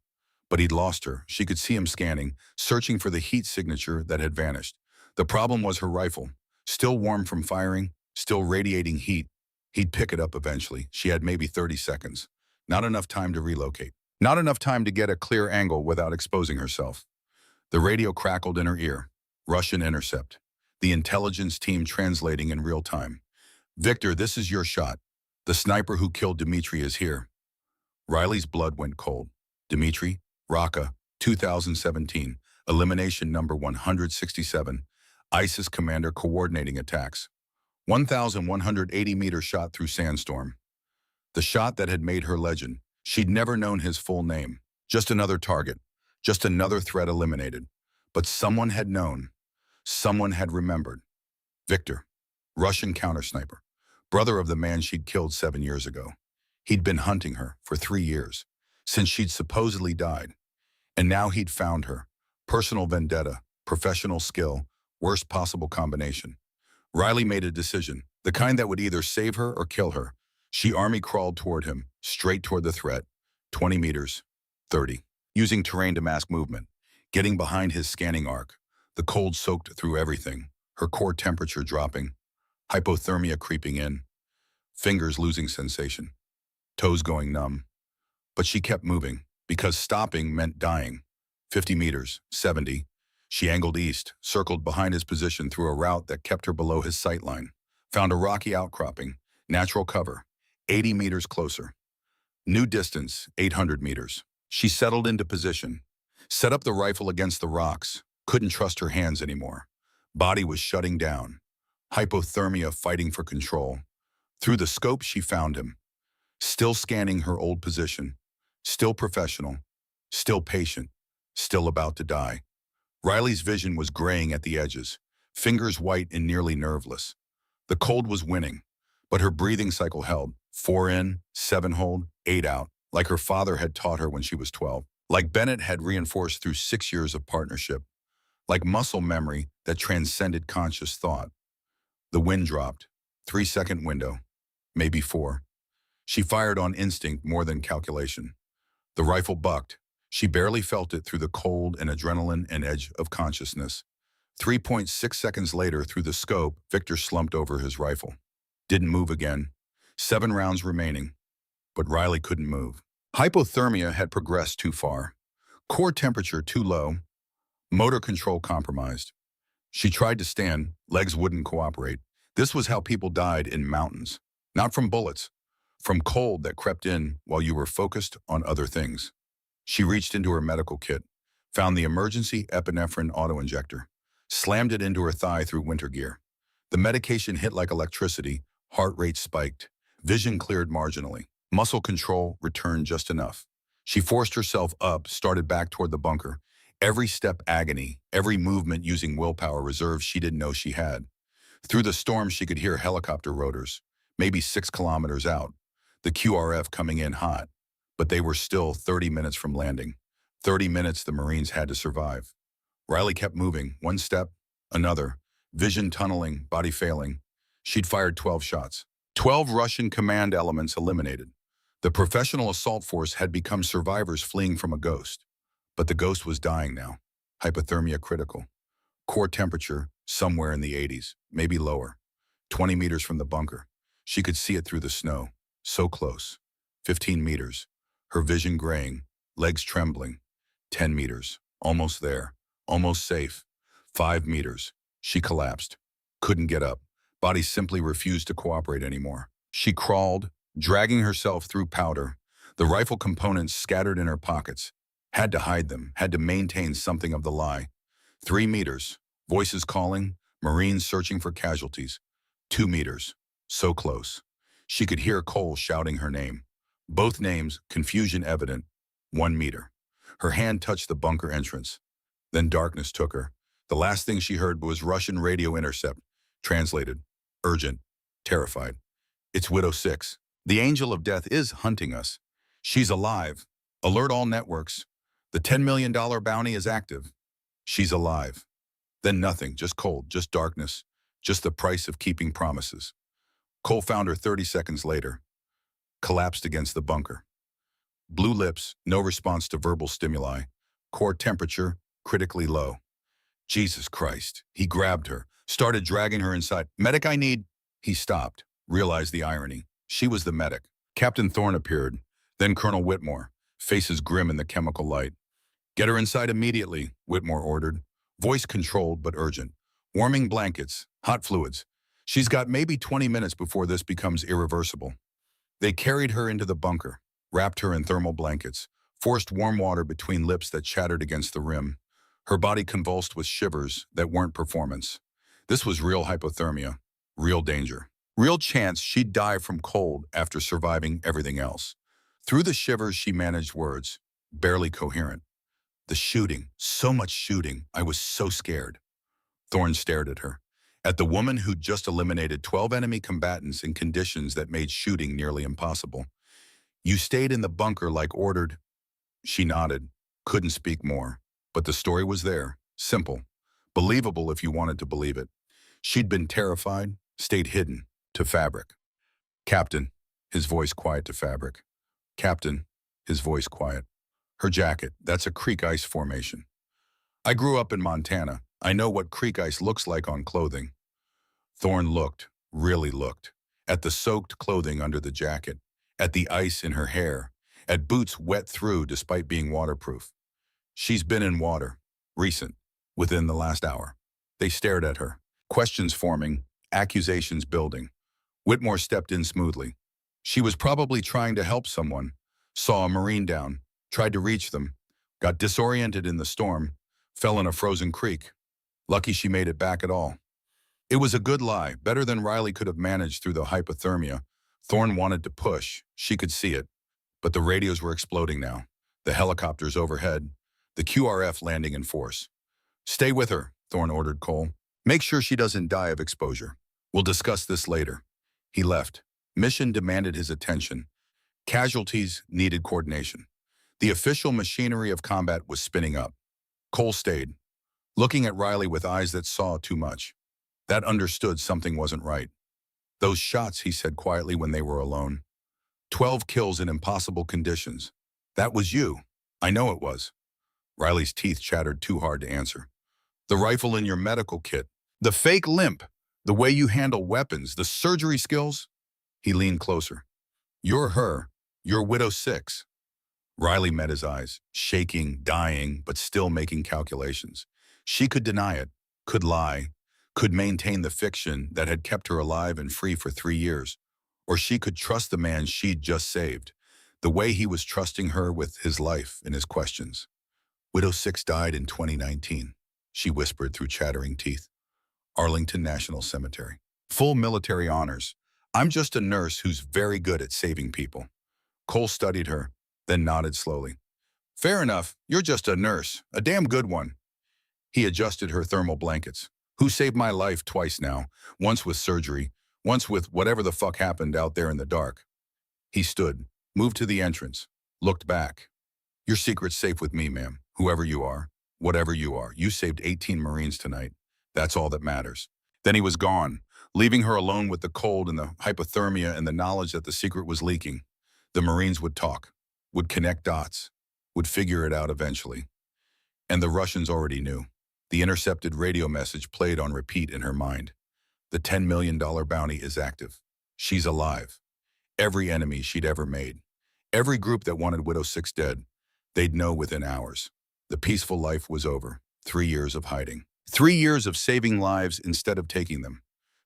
But he'd lost her. She could see him scanning, searching for the heat signature that had vanished. The problem was her rifle, still warm from firing, still radiating heat. He'd pick it up eventually. She had maybe 30 seconds. Not enough time to relocate. Not enough time to get a clear angle without exposing herself. The radio crackled in her ear. Russian intercept. The intelligence team translating in real time. Victor, this is your shot. The sniper who killed Dmitri is here. Riley's blood went cold. Dmitri, Raqqa, 2017, elimination number 167, ISIS commander coordinating attacks. 1,180-meter shot through sandstorm. The shot that had made her legend. She'd never known his full name. Just another target. Just another threat eliminated. But someone had known. Someone had remembered. Victor, Russian counter-sniper, brother of the man she'd killed 7 years ago. He'd been hunting her for 3 years, since she'd supposedly died. And now he'd found her. Personal vendetta, professional skill, worst possible combination. Riley made a decision, the kind that would either save her or kill her. She army crawled toward him, straight toward the threat. 20 meters, 30. Using terrain to mask movement, getting behind his scanning arc. The cold soaked through everything, her core temperature dropping, hypothermia creeping in, fingers losing sensation, toes going numb. But she kept moving, because stopping meant dying. 50 meters, 70. She angled east, circled behind his position through a route that kept her below his sight line. Found a rocky outcropping, natural cover, 80 meters closer. New distance, 800 meters. She settled into position, set up the rifle against the rocks, couldn't trust her hands anymore. Body was shutting down. Hypothermia fighting for control. Through the scope, she found him. Still scanning her old position. Still professional. Still patient. Still about to die. Riley's vision was graying at the edges, fingers white and nearly nerveless. The cold was winning, but her breathing cycle held. 4 in, 7 hold, 8 out, like her father had taught her when she was 12. Like Bennett had reinforced through 6 years of partnership. Like muscle memory that transcended conscious thought. The wind dropped. 3-second window. Maybe 4. She fired on instinct more than calculation. The rifle bucked. She barely felt it through the cold and adrenaline and edge of consciousness. 3.6 seconds later, through the scope, Victor slumped over his rifle. Didn't move again. 7 rounds remaining. But Riley couldn't move. Hypothermia had progressed too far. Core temperature too low. Motor control compromised. She tried to stand. Legs wouldn't cooperate. This was how people died in mountains. Not from bullets. From cold that crept in while you were focused on other things. She reached into her medical kit, found the emergency epinephrine auto-injector, slammed it into her thigh through winter gear. The medication hit like electricity, heart rate spiked, vision cleared marginally, muscle control returned just enough. She forced herself up, started back toward the bunker. Every step agony, every movement using willpower reserves she didn't know she had. Through the storm she could hear helicopter rotors, maybe 6 kilometers out, the QRF coming in hot. But they were still 30 minutes from landing. 30 minutes the Marines had to survive. Riley kept moving, one step, another, vision tunneling, body failing. She'd fired 12 shots. 12 Russian command elements eliminated. The professional assault force had become survivors fleeing from a ghost. But the ghost was dying now. Hypothermia critical. Core temperature somewhere in the 80s, maybe lower. 20 meters from the bunker. She could see it through the snow. So close. 15 meters. Her vision graying, legs trembling. 10 meters. Almost there. Almost safe. 5 meters. She collapsed. Couldn't get up. Body simply refused to cooperate anymore. She crawled, dragging herself through powder. The rifle components scattered in her pockets. Had to hide them, had to maintain something of the lie. 3 meters. Voices calling, Marines searching for casualties. 2 meters. So close. She could hear Cole shouting her name. Both names, confusion evident, 1 meter. Her hand touched the bunker entrance. Then darkness took her. The last thing she heard was Russian radio intercept. Translated, urgent, terrified. It's Widow 6. The angel of death is hunting us. She's alive. Alert all networks. The $10 million bounty is active. She's alive. Then nothing, just cold, just darkness, just the price of keeping promises. Cole found her 30 seconds later, collapsed against the bunker. Blue lips, no response to verbal stimuli. Core temperature, critically low. Jesus Christ. He grabbed her, started dragging her inside. Medic, I need. He stopped, realized the irony. She was the medic. Captain Thorne appeared, then Colonel Whitmore, faces grim in the chemical light. Get her inside immediately, Whitmore ordered. Voice controlled but urgent. Warming blankets, hot fluids. She's got maybe 20 minutes before this becomes irreversible. They carried her into the bunker, wrapped her in thermal blankets, forced warm water between lips that chattered against the rim. Her body convulsed with shivers that weren't performance. This was real hypothermia, real danger. Real chance she'd die from cold after surviving everything else. Through the shivers, she managed words, barely coherent. The shooting, so much shooting, I was so scared. Thorne stared at her, at the woman who'd just eliminated 12 enemy combatants in conditions that made shooting nearly impossible. You stayed in the bunker like ordered. She nodded, couldn't speak more. But the story was there, simple, believable if you wanted to believe it. She'd been terrified, stayed hidden, to fabric. Captain, his voice quiet to fabric. Captain, his voice quiet. Her jacket, that's a creek ice formation. I grew up in Montana. I know what creek ice looks like on clothing. Thorne looked, really looked, at the soaked clothing under the jacket, at the ice in her hair, at boots wet through despite being waterproof. She's been in water, recent, within the last hour. They stared at her, questions forming, accusations building. Whitmore stepped in smoothly. She was probably trying to help someone, saw a Marine down, tried to reach them, got disoriented in the storm, fell in a frozen creek. Lucky she made it back at all. It was a good lie, better than Riley could have managed through the hypothermia. Thorne wanted to push, she could see it. But the radios were exploding now, the helicopters overhead, the QRF landing in force. Stay with her, Thorne ordered Cole. Make sure she doesn't die of exposure. We'll discuss this later. He left. Mission demanded his attention. Casualties needed coordination. The official machinery of combat was spinning up. Cole stayed, looking at Riley with eyes that saw too much, that understood something wasn't right. Those shots, he said quietly when they were alone. 12 kills in impossible conditions. That was you. I know it was. Riley's teeth chattered too hard to answer. The rifle in your medical kit, the fake limp, the way you handle weapons, the surgery skills. He leaned closer. You're her. You're Widow 6. Riley met his eyes, shaking, dying, but still making calculations. She could deny it, could lie, could maintain the fiction that had kept her alive and free for 3 years. Or she could trust the man she'd just saved, the way he was trusting her with his life and his questions. Widow 6 died in 2019, she whispered through chattering teeth. Arlington National Cemetery. Full military honors. I'm just a nurse who's very good at saving people. Cole studied her, then nodded slowly. Fair enough, you're just a nurse, a damn good one. He adjusted her thermal blankets. Who saved my life twice now, once with surgery, once with whatever the fuck happened out there in the dark. He stood, moved to the entrance, looked back. Your secret's safe with me, ma'am, whoever you are, whatever you are. You saved 18 Marines tonight. That's all that matters. Then he was gone, leaving her alone with the cold and the hypothermia and the knowledge that the secret was leaking. The Marines would talk, would connect dots, would figure it out eventually. And the Russians already knew. The intercepted radio message played on repeat in her mind. The $10 million bounty is active. She's alive. Every enemy she'd ever made. Every group that wanted Widow 6 dead. They'd know within hours. The peaceful life was over. 3 years of hiding. 3 years of saving lives instead of taking them.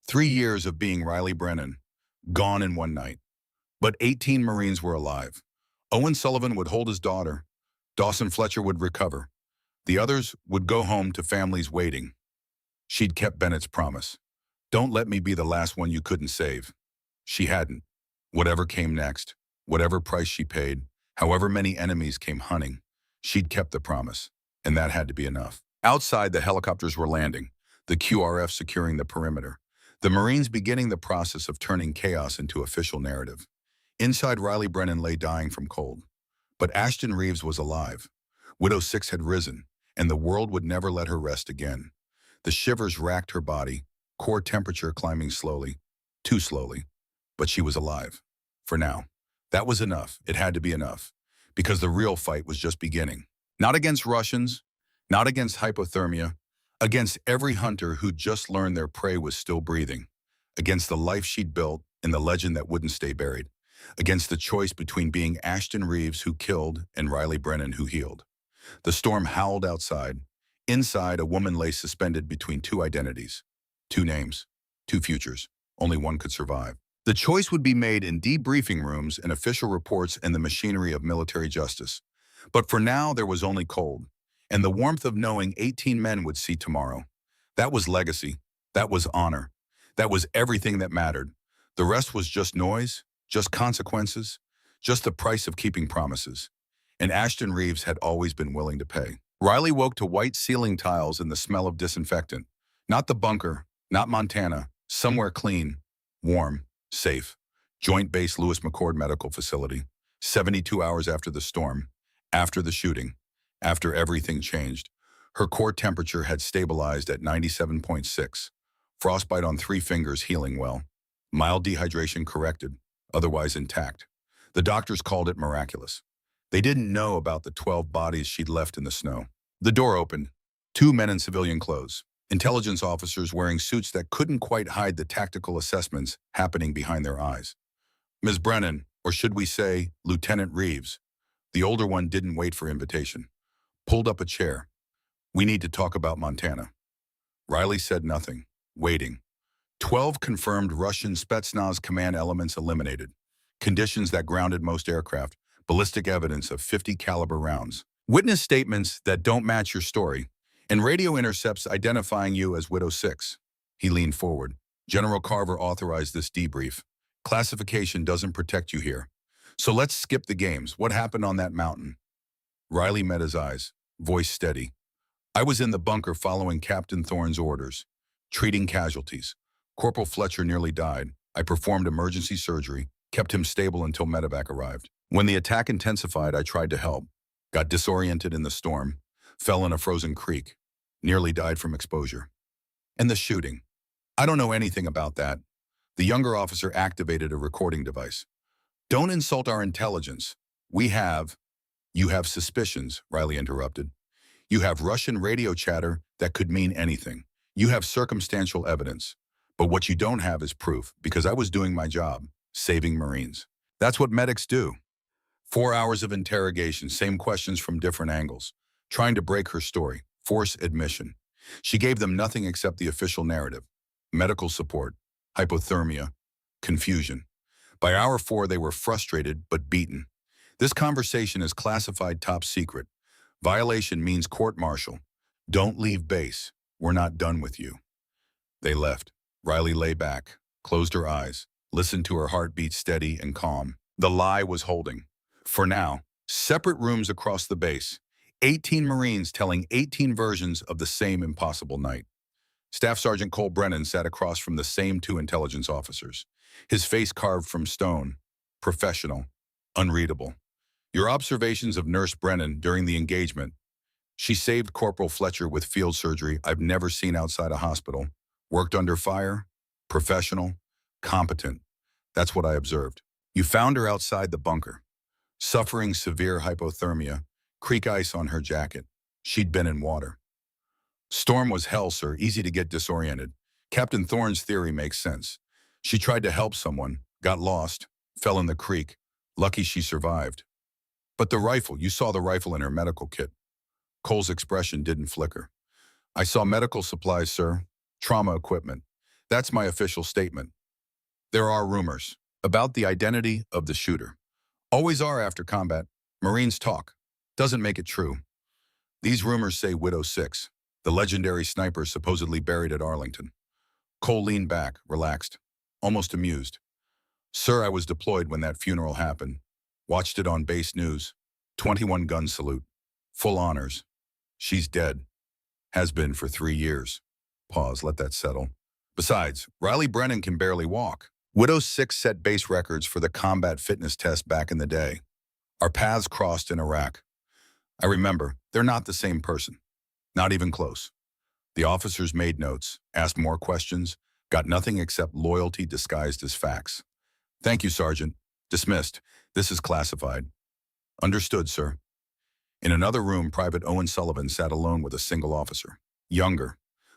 3 years of being Riley Brennan. Gone in one night. But 18 Marines were alive. Owen Sullivan would hold his daughter. Dawson Fletcher would recover. The others would go home to families waiting. She'd kept Bennett's promise. Don't let me be the last one you couldn't save. She hadn't. Whatever came next Whatever price she paid, however many enemies came hunting, she'd kept the promise, and that had to be enough. Outside, the helicopters were landing, the QRF securing the perimeter, the Marines beginning the process of turning chaos into official narrative. Inside, Riley Brennan lay dying from cold. But Ashton Reeves was alive. Widow 6 had risen, and the world would never let her rest again. The shivers racked her body, core temperature climbing slowly, too slowly. But she was alive. For now. That was enough. It had to be enough. Because the real fight was just beginning. Not against Russians, not against hypothermia, against every hunter who'd just learned their prey was still breathing. Against the life she'd built and the legend that wouldn't stay buried. Against the choice between being Ashton Reeves, who killed, and Riley Brennan, who healed. The storm howled outside. Inside, a woman lay suspended between two identities. Two names. Two futures. Only one could survive. The choice would be made in debriefing rooms and official reports and the machinery of military justice. But for now, there was only cold. And the warmth of knowing 18 men would see tomorrow. That was legacy. That was honor. That was everything that mattered. The rest was just noise, just consequences, just the price of keeping promises. And Ashton Reeves had always been willing to pay. Riley woke to white ceiling tiles and the smell of disinfectant. Not the bunker, not Montana, somewhere clean, warm, safe. Joint Base Lewis McChord Medical Facility. 72 hours after the storm, after the shooting, after everything changed. Her core temperature had stabilized at 97.6. Frostbite on 3 fingers healing well. Mild dehydration corrected, otherwise intact. The doctors called it miraculous. They didn't know about the 12 bodies she'd left in the snow. The door opened. 2 men in civilian clothes. Intelligence officers wearing suits that couldn't quite hide the tactical assessments happening behind their eyes. Ms. Brennan, or should we say, Lieutenant Reeves. The older one didn't wait for invitation. Pulled up a chair. We need to talk about Montana. Riley said nothing, waiting. 12 confirmed Russian Spetsnaz command elements eliminated. Conditions that grounded most aircraft. Ballistic evidence of 50 caliber rounds. Witness statements that don't match your story. And radio intercepts identifying you as Widow 6. He leaned forward. General Carver authorized this debrief. Classification doesn't protect you here. So let's skip the games. What happened on that mountain? Riley met his eyes, voice steady. I was in the bunker following Captain Thorne's orders, treating casualties. Corporal Fletcher nearly died. I performed emergency surgery, kept him stable until medevac arrived. When the attack intensified, I tried to help. Got disoriented in the storm, fell in a frozen creek, nearly died from exposure. And the shooting. I don't know anything about that. The younger officer activated a recording device. Don't insult our intelligence. You have suspicions, Riley interrupted. You have Russian radio chatter that could mean anything. You have circumstantial evidence. But what you don't have is proof, because I was doing my job, saving Marines. That's what medics do. 4 hours of interrogation, same questions from different angles, trying to break her story, force admission. She gave them nothing except the official narrative. Medical support, hypothermia, confusion. By hour 4, they were frustrated but beaten. This conversation is classified top secret. Violation means court-martial. Don't leave base. We're not done with you. They left. Riley lay back, closed her eyes, listened to her heartbeat steady and calm. The lie was holding. For now, separate rooms across the base. 18 Marines telling 18 versions of the same impossible night. Staff Sergeant Cole Brennan sat across from the same 2 intelligence officers. His face carved from stone. Professional. Unreadable. Your observations of Nurse Brennan during the engagement. She saved Corporal Fletcher with field surgery I've never seen outside a hospital. Worked under fire. Professional. Competent. That's what I observed. You found her outside the bunker. Suffering severe hypothermia. Creek ice on her jacket. She'd been in water. Storm was hell, sir. Easy to get disoriented. Captain Thorne's theory makes sense. She tried to help someone, got lost, fell in the creek. Lucky she survived. But the rifle, you saw the rifle in her medical kit. Cole's expression didn't flicker. I saw medical supplies, sir. Trauma equipment. That's my official statement. There are rumors about the identity of the shooter. Always are after combat. Marines talk. Doesn't make it true. These rumors say Widow 6, the legendary sniper supposedly buried at Arlington. Cole leaned back, relaxed, almost amused. Sir, I was deployed when that funeral happened. Watched it on base news. 21 gun salute. Full honors. She's dead. Has been for 3 years. Pause, let that settle. Besides, Riley Brennan can barely walk. Widow's 6 set base records for the combat fitness test back in the day. Our paths crossed in Iraq. I remember, they're not the same person. Not even close. The officers made notes, asked more questions, got nothing except loyalty disguised as facts. Thank you, Sergeant. Dismissed. This is classified. Understood, sir. In another room, Private Owen Sullivan sat alone with a single officer. Younger,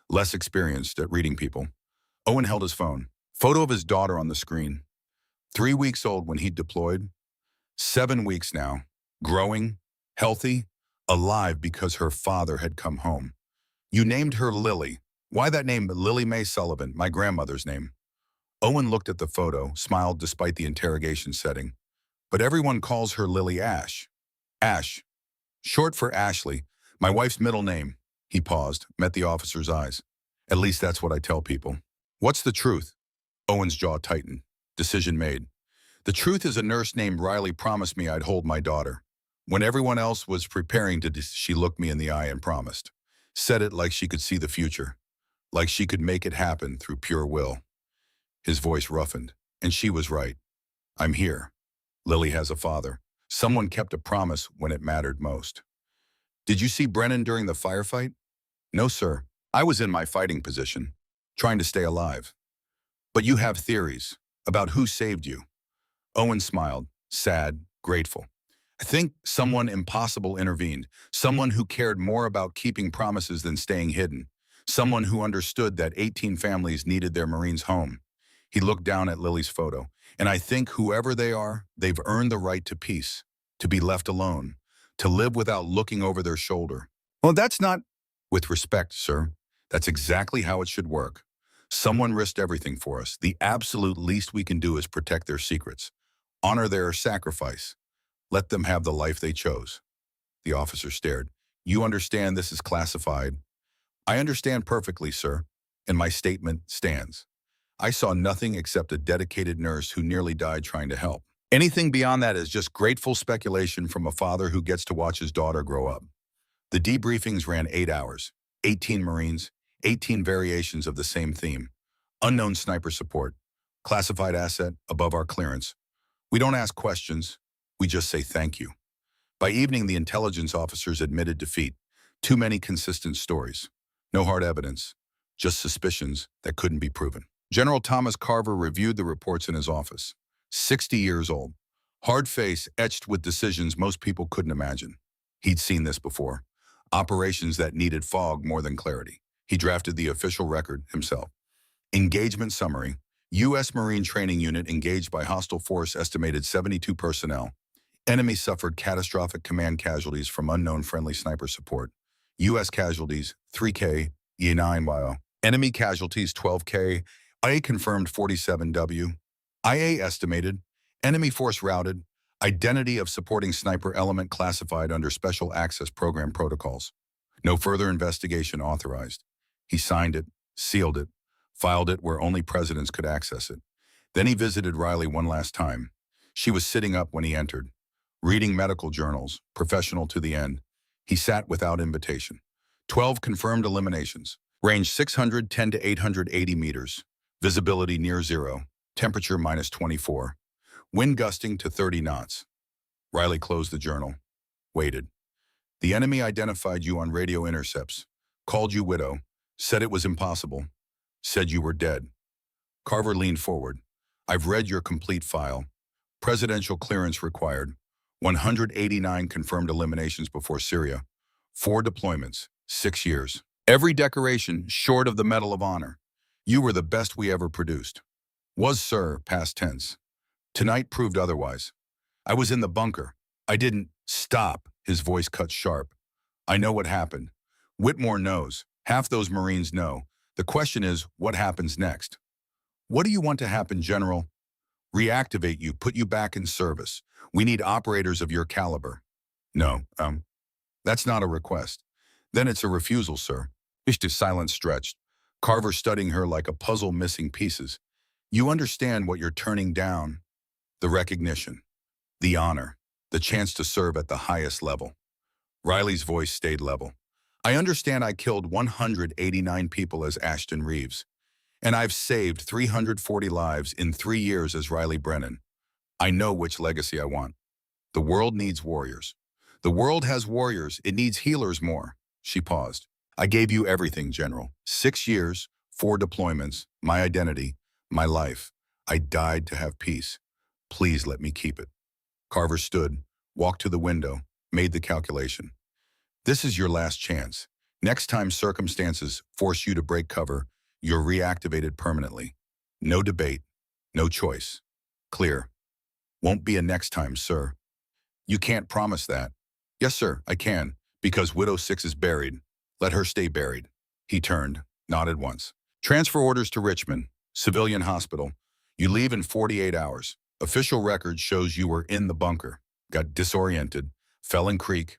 less experienced at reading people. Owen held his phone. Photo of his daughter on the screen. 3 weeks old when he deployed. 7 weeks now. Growing, healthy, alive because her father had come home. You named her Lily. Why that name, Lily Mae Sullivan, my grandmother's name? Owen looked at the photo, smiled despite the interrogation setting. But everyone calls her Lily Ash. Ash. Short for Ashley, my wife's middle name. He paused, met the officer's eyes. At least that's what I tell people. What's the truth? Owen's jaw tightened. Decision made. The truth is a nurse named Riley promised me I'd hold my daughter. When everyone else was preparing to, she looked me in the eye and promised. Said it like she could see the future. Like she could make it happen through pure will. His voice roughened, and she was right. I'm here. Lily has a father. Someone kept a promise when it mattered most. Did you see Brennan during the firefight? No, sir. I was in my fighting position, trying to stay alive. But you have theories about who saved you. Owen smiled, sad, grateful. I think someone impossible intervened, someone who cared more about keeping promises than staying hidden, someone who understood that 18 families needed their Marines home. He looked down at Lily's photo, and I think whoever they are, they've earned the right to peace, to be left alone, to live without looking over their shoulder. Well, that's not... With respect, sir, that's exactly how it should work. Someone risked everything for us. The absolute least we can do is protect their secrets, honor their sacrifice. Let them have the life they chose. The officer stared. You understand this is classified? I understand perfectly, sir, and my statement stands. I saw nothing except a dedicated nurse who nearly died trying to help. Anything beyond that is just grateful speculation from a father who gets to watch his daughter grow up. The debriefings ran 8 hours, 18 Marines, 18 variations of the same theme. Unknown sniper support, classified asset above our clearance. We don't ask questions, we just say thank you. By evening, the intelligence officers admitted defeat. Too many consistent stories. No hard evidence, just suspicions that couldn't be proven. General Thomas Carver reviewed the reports in his office. 60 years old, hard face etched with decisions most people couldn't imagine. He'd seen this before. Operations that needed fog more than clarity. He drafted the official record himself. Engagement summary. U.S. Marine Training Unit engaged by hostile force estimated 72 personnel. Enemy suffered catastrophic command casualties from unknown friendly sniper support. U.S. casualties 3K, E9YO. Enemy casualties 12K. IA confirmed 47W. IA estimated. Enemy force routed. Identity of supporting sniper element classified under Special Access Program protocols. No further investigation authorized. He signed it, sealed it, filed it where only presidents could access it. Then he visited Riley one last time. She was sitting up when he entered, reading medical journals, professional to the end. He sat without invitation. 12 confirmed eliminations. Range 610 to 880 meters. Visibility near zero. Temperature -24. Wind gusting to 30 knots. Riley closed the journal. Waited. The enemy identified you on radio intercepts. Called you widow. Said it was impossible. Said you were dead. Carver leaned forward. I've read your complete file. Presidential clearance required. 189 confirmed eliminations before Syria. 4 deployments. 6 years. Every decoration short of the Medal of Honor. You were the best we ever produced. Was, sir, past tense. Tonight proved otherwise. I was in the bunker. I didn't stop. His voice cut sharp. I know what happened. Whitmore knows. Half those Marines know. The question is, what happens next? What do you want to happen, General? Reactivate you, put you back in service. We need operators of your caliber. No, that's not a request. Then it's a refusal, sir. Ishta's silence stretched. Carver studying her like a puzzle missing pieces. You understand what you're turning down. The recognition. The honor. the chance to serve at the highest level. Riley's voice stayed level. I understand I killed 189 people as Ashton Reeves, and I've saved 340 lives in 3 years as Riley Brennan. I know which legacy I want. The world needs warriors. The world has warriors. It needs healers more. She paused. I gave you everything, General. 6 years, 4 deployments, my identity, my life. I died to have peace. Please let me keep it. Carver stood, walked to the window, made the calculation. This is your last chance. Next time circumstances force you to break cover, you're reactivated permanently. No debate, no choice. Clear. Won't be a next time, sir. You can't promise that. Yes, sir, I can, because Widow 6 is buried. Let her stay buried. He turned, nodded once. Transfer orders to Richmond, civilian hospital. You leave in 48 hours. Official record shows you were in the bunker, got disoriented, fell in creek,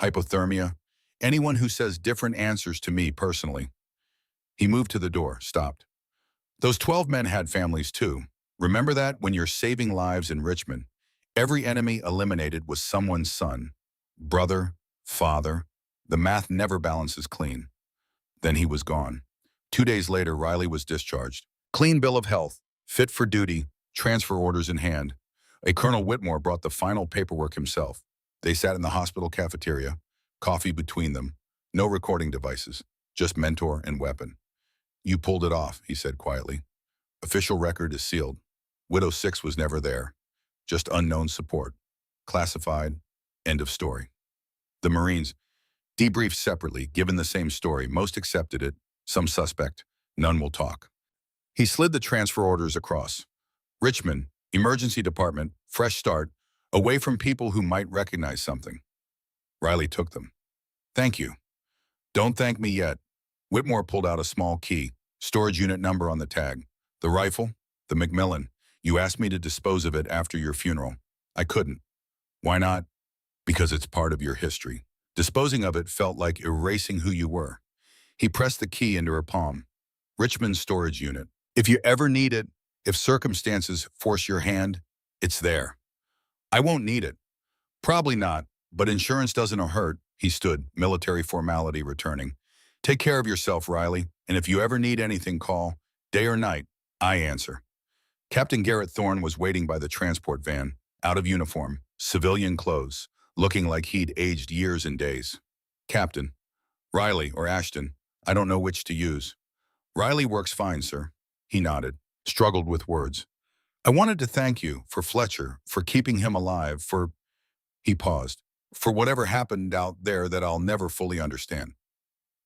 hypothermia. Anyone who says different answers to me personally. He moved to the door, stopped. Those 12 men had families too. Remember that when you're saving lives in Richmond, every enemy eliminated was someone's son, brother, father. The math never balances clean. Then he was gone. 2 days later, Riley was discharged. Clean bill of health, fit for duty, transfer orders in hand. A Colonel Whitmore brought the final paperwork himself. They sat in the hospital cafeteria, coffee between them, no recording devices, just mentor and weapon. You pulled it off, he said quietly. Official record is sealed. Widow 6 was never there. Just unknown support. Classified. End of story. The Marines, debriefed separately, given the same story. Most accepted it. Some suspect. None will talk. He slid the transfer orders across. Richmond, emergency department, fresh start, away from people who might recognize something. Riley took them. Thank you. Don't thank me yet. Whitmore pulled out a small key, storage unit number on the tag. The rifle, the Macmillan. You asked me to dispose of it after your funeral. I couldn't. Why not? Because it's part of your history. Disposing of it felt like erasing who you were. He pressed the key into her palm. Richmond storage unit. If you ever need it, if circumstances force your hand, it's there. I won't need it. Probably not, but insurance doesn't hurt. He stood, military formality returning. Take care of yourself, Riley, and if you ever need anything, call. Day or night, I answer. Captain Garrett Thorne was waiting by the transport van, out of uniform, civilian clothes, looking like he'd aged years and days. Captain. Riley or Ashton, I don't know which to use. Riley works fine, sir. He nodded, struggled with words. I wanted to thank you for Fletcher, for keeping him alive, for... He paused. For whatever happened out there that I'll never fully understand.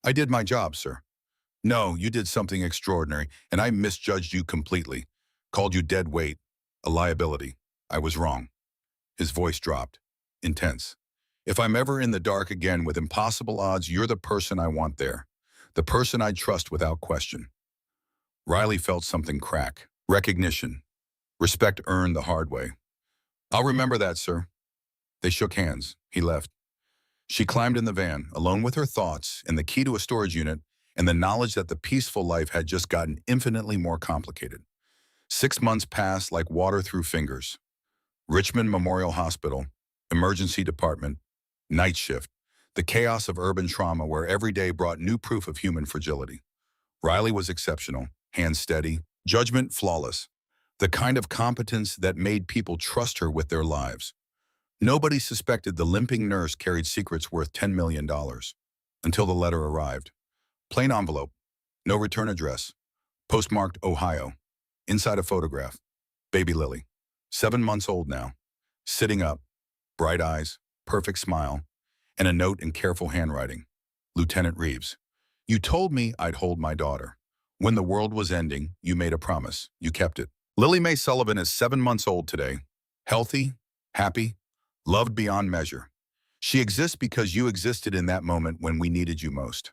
I did my job, sir. No, you did something extraordinary, and I misjudged you completely. Called you dead weight, a liability. I was wrong. His voice dropped, intense. If I'm ever in the dark again with impossible odds, you're the person I want there. The person I'd trust without question. Riley felt something crack. Recognition. Respect earned the hard way. I'll remember that, sir. They shook hands. He left. She climbed in the van, alone with her thoughts and the key to a storage unit and the knowledge that the peaceful life had just gotten infinitely more complicated. 6 months passed like water through fingers. Richmond Memorial Hospital, emergency department, night shift, the chaos of urban trauma where every day brought new proof of human fragility. Riley was exceptional, hands steady, judgment flawless, the kind of competence that made people trust her with their lives. Nobody suspected the limping nurse carried secrets worth $10 million until the letter arrived. Plain envelope, no return address, postmarked Ohio. Inside a photograph, baby Lily, 7 months old now, sitting up, bright eyes, perfect smile, and a note in careful handwriting. Lieutenant Reeves, you told me I'd hold my daughter. When the world was ending, you made a promise. You kept it. Lily Mae Sullivan is 7 months old today, healthy, happy, loved beyond measure. She exists because you existed in that moment when we needed you most.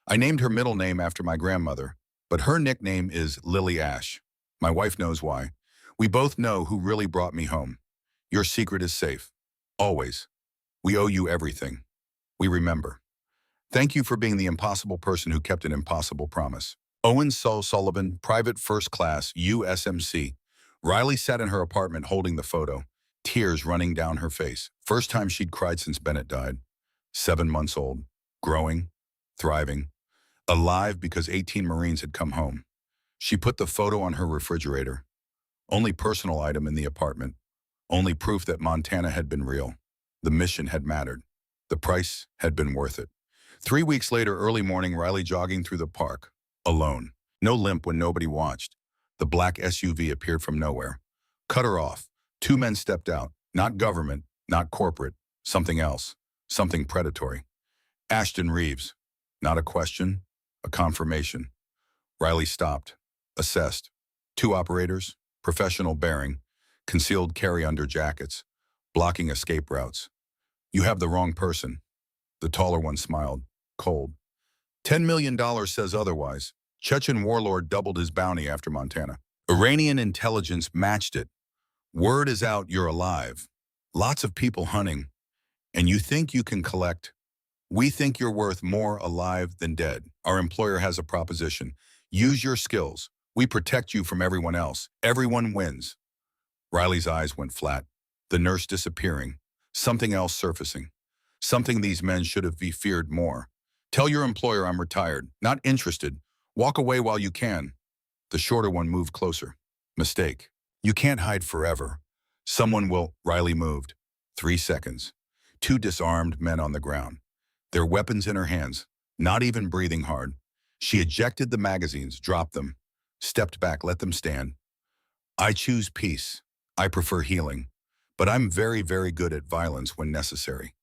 I named her middle name after my grandmother, but her nickname is Lily Ash. My wife knows why. We both know who really brought me home. Your secret is safe. Always. We owe you everything. We remember. Thank you for being the impossible person who kept an impossible promise. Owen Sullivan, Private First Class, USMC. Riley sat in her apartment holding the photo, tears running down her face. First time she'd cried since Bennett died. 7 months old, growing, thriving, alive because 18 Marines had come home. She put the photo on her refrigerator. Only personal item in the apartment. Only proof that Montana had been real. The mission had mattered. The price had been worth it. 3 weeks later, early morning, Riley jogging through the park, alone. No limp when nobody watched. The black SUV appeared from nowhere. Cut her off. 2 men stepped out. Not government, not corporate. Something else. Something predatory. Ashton Reeves. Not a question, a confirmation. Riley stopped. Assessed. 2 operators, professional bearing, concealed carry under jackets, blocking escape routes. You have the wrong person. The taller one smiled, cold. $10 million says otherwise. Chechen warlord doubled his bounty after Montana. Iranian intelligence matched it. Word is out you're alive. Lots of people hunting. And you think you can collect? We think you're worth more alive than dead. Our employer has a proposition. Use your skills. We protect you from everyone else. Everyone wins. Riley's eyes went flat. The nurse disappearing. Something else surfacing. Something these men should have be feared more. Tell your employer I'm retired. Not interested. Walk away while you can. The shorter one moved closer. Mistake. You can't hide forever. Someone will. Riley moved. 3 seconds. 2 disarmed men on the ground. Their weapons in her hands. Not even breathing hard. She ejected the magazines, dropped them. Stepped back, let them stand. I choose peace. I prefer healing. But I'm very, very good at violence when necessary.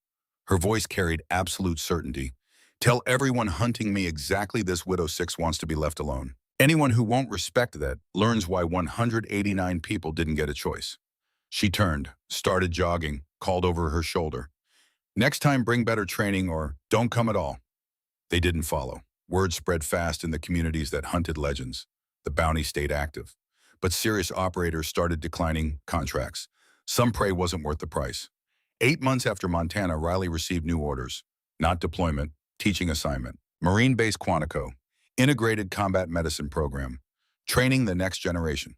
Her voice carried absolute certainty. Tell everyone hunting me exactly this Widow 6 wants to be left alone. Anyone who won't respect that learns why 189 people didn't get a choice. She turned, started jogging, called over her shoulder. Next time bring better training or don't come at all. They didn't follow. Word spread fast in the communities that hunted legends. The bounty stayed active. But serious operators started declining contracts. Some prey wasn't worth the price. 8 months after Montana, Riley received new orders. Not deployment, teaching assignment. Marine Base Quantico. Integrated Combat Medicine Program. Training the next generation.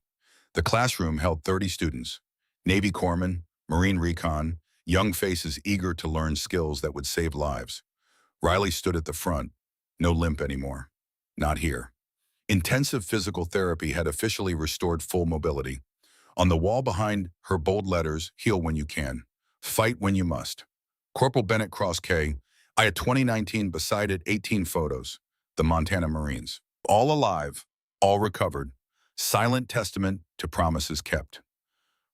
The classroom held 30 students. Navy corpsmen, Marine recon, young faces eager to learn skills that would save lives. Riley stood at the front. No limp anymore. Not here. Intensive physical therapy had officially restored full mobility. On the wall behind her bold letters, heal when you can. Fight when you must. Corporal Bennett Cross K. I had 2019 beside it 18 photos. The Montana Marines. All alive, all recovered. Silent testament to promises kept.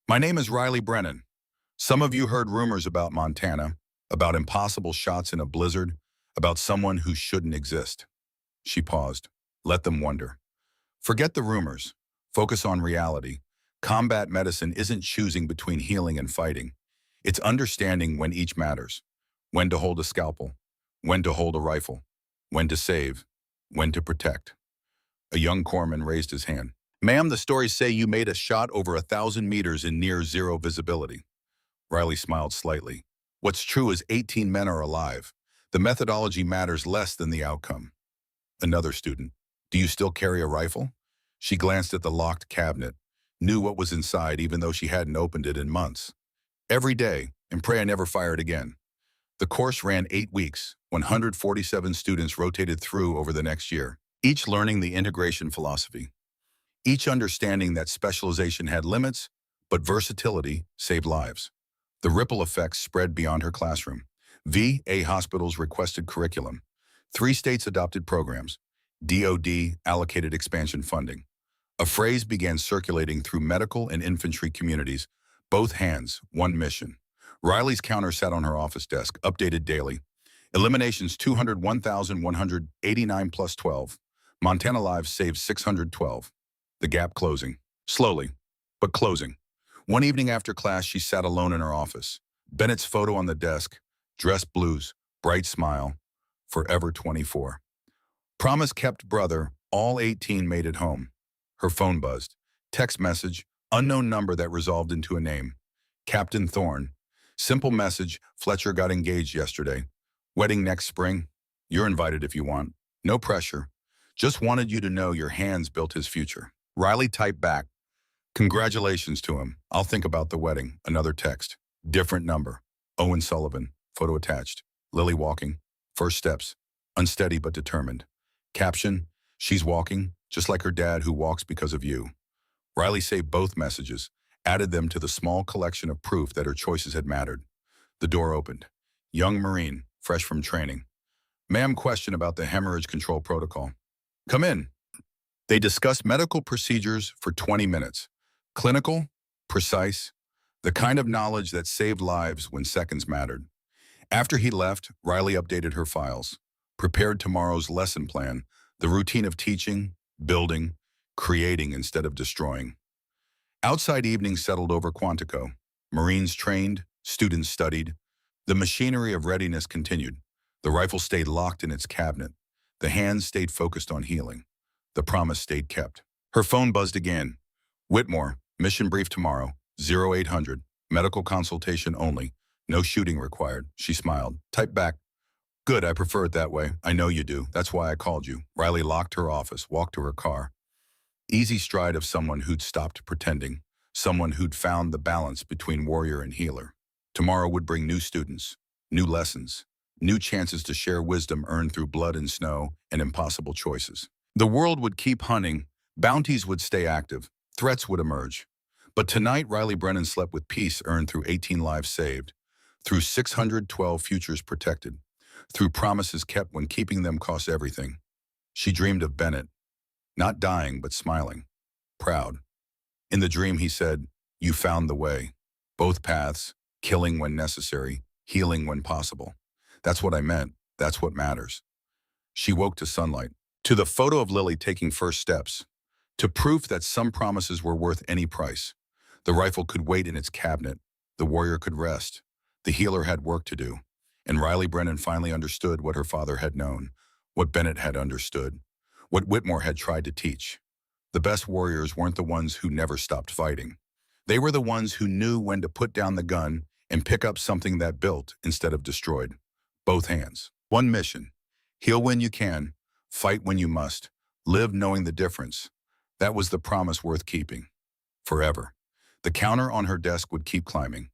My name is Riley Brennan. Some of you heard rumors about Montana, about impossible shots in a blizzard, about someone who shouldn't exist. She paused. Let them wonder. Forget the rumors. Focus on reality. Combat medicine isn't choosing between healing and fighting. It's understanding when each matters. When to hold a scalpel. When to hold a rifle. When to save. When to protect. A young corpsman raised his hand. Ma'am, the stories say you made a shot over 1,000 meters in near zero visibility. Riley smiled slightly. What's true is 18 men are alive. The methodology matters less than the outcome. Another student. Do you still carry a rifle? She glanced at the locked cabinet, knew what was inside even though she hadn't opened it in months. Every day, and pray I never fire it again. The course ran 8 weeks, 147 students rotated through over the next year, each learning the integration philosophy, each understanding that specialization had limits, but versatility saved lives. The ripple effects spread beyond her classroom. VA hospitals requested curriculum. 3 states adopted programs. DoD allocated expansion funding. A phrase began circulating through medical and infantry communities. Both hands, one mission. Riley's counter sat on her office desk, updated daily. Eliminations 201,189 plus 12. Montana lives saved 612. The gap closing. Slowly, but closing. One evening after class, she sat alone in her office. Bennett's photo on the desk, dress blues, bright smile, forever 24. Promise kept, brother, all 18 made it home. Her phone buzzed. Text message, unknown number that resolved into a name. Captain Thorne. Simple message, Fletcher got engaged yesterday. Wedding next spring. You're invited if you want. No pressure. Just wanted you to know your hands built his future. Riley typed back, Congratulations to him. I'll think about the wedding. Another text. Different number. Owen Sullivan. Photo attached. Lily walking. First steps. Unsteady but determined. Caption. She's walking, just like her dad who walks because of you. Riley saved both messages, added them to the small collection of proof that her choices had mattered. The door opened. Young Marine, fresh from training. Ma'am, question about the hemorrhage control protocol. Come in. They discussed medical procedures for 20 minutes. Clinical, precise, the kind of knowledge that saved lives when seconds mattered. After he left, Riley updated her files, prepared tomorrow's lesson plan, the routine of teaching, building, creating instead of destroying. Outside evenings settled over Quantico. Marines trained, students studied. The machinery of readiness continued. The rifle stayed locked in its cabinet. The hands stayed focused on healing. The promise stayed kept. Her phone buzzed again. Whitmore, mission brief tomorrow, 0800, medical consultation only, no shooting required. She smiled. Type back. Good, I prefer it that way. I know you do. That's why I called you. Riley locked her office, walked to her car. Easy stride of someone who'd stopped pretending, someone who'd found the balance between warrior and healer. Tomorrow would bring new students, new lessons, new chances to share wisdom earned through blood and snow and impossible choices. The world would keep hunting, bounties would stay active, threats would emerge. But tonight, Riley Brennan slept with peace earned through 18 lives saved, through 612 futures protected, through promises kept when keeping them cost everything. She dreamed of Bennett, not dying but smiling, proud. In the dream, he said, "You found the way. Both paths, killing when necessary, healing when possible. That's what I meant. That's what matters." She woke to sunlight, to the photo of Lily taking first steps, to proof that some promises were worth any price. The rifle could wait in its cabinet. The warrior could rest. The healer had work to do. And Riley Brennan finally understood what her father had known, what Bennett had understood, what Whitmore had tried to teach. The best warriors weren't the ones who never stopped fighting. They were the ones who knew when to put down the gun and pick up something that built instead of destroyed. Both hands. One mission. Heal when you can. Fight when you must. Live knowing the difference. That was the promise worth keeping. Forever. The counter on her desk would keep climbing.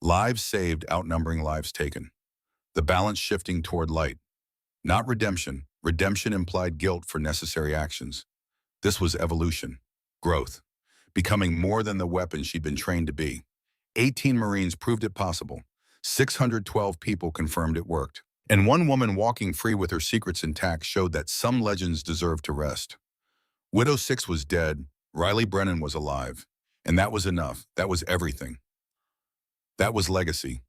Lives saved outnumbering lives taken. The balance shifting toward light. Not redemption. Redemption implied guilt for necessary actions. This was evolution. Growth. Becoming more than the weapon she'd been trained to be. 18 Marines proved it possible. 612 people confirmed it worked. And one woman walking free with her secrets intact showed that some legends deserve to rest. Widow 6 was dead. Riley Brennan was alive. And that was enough. That was everything. That was legacy.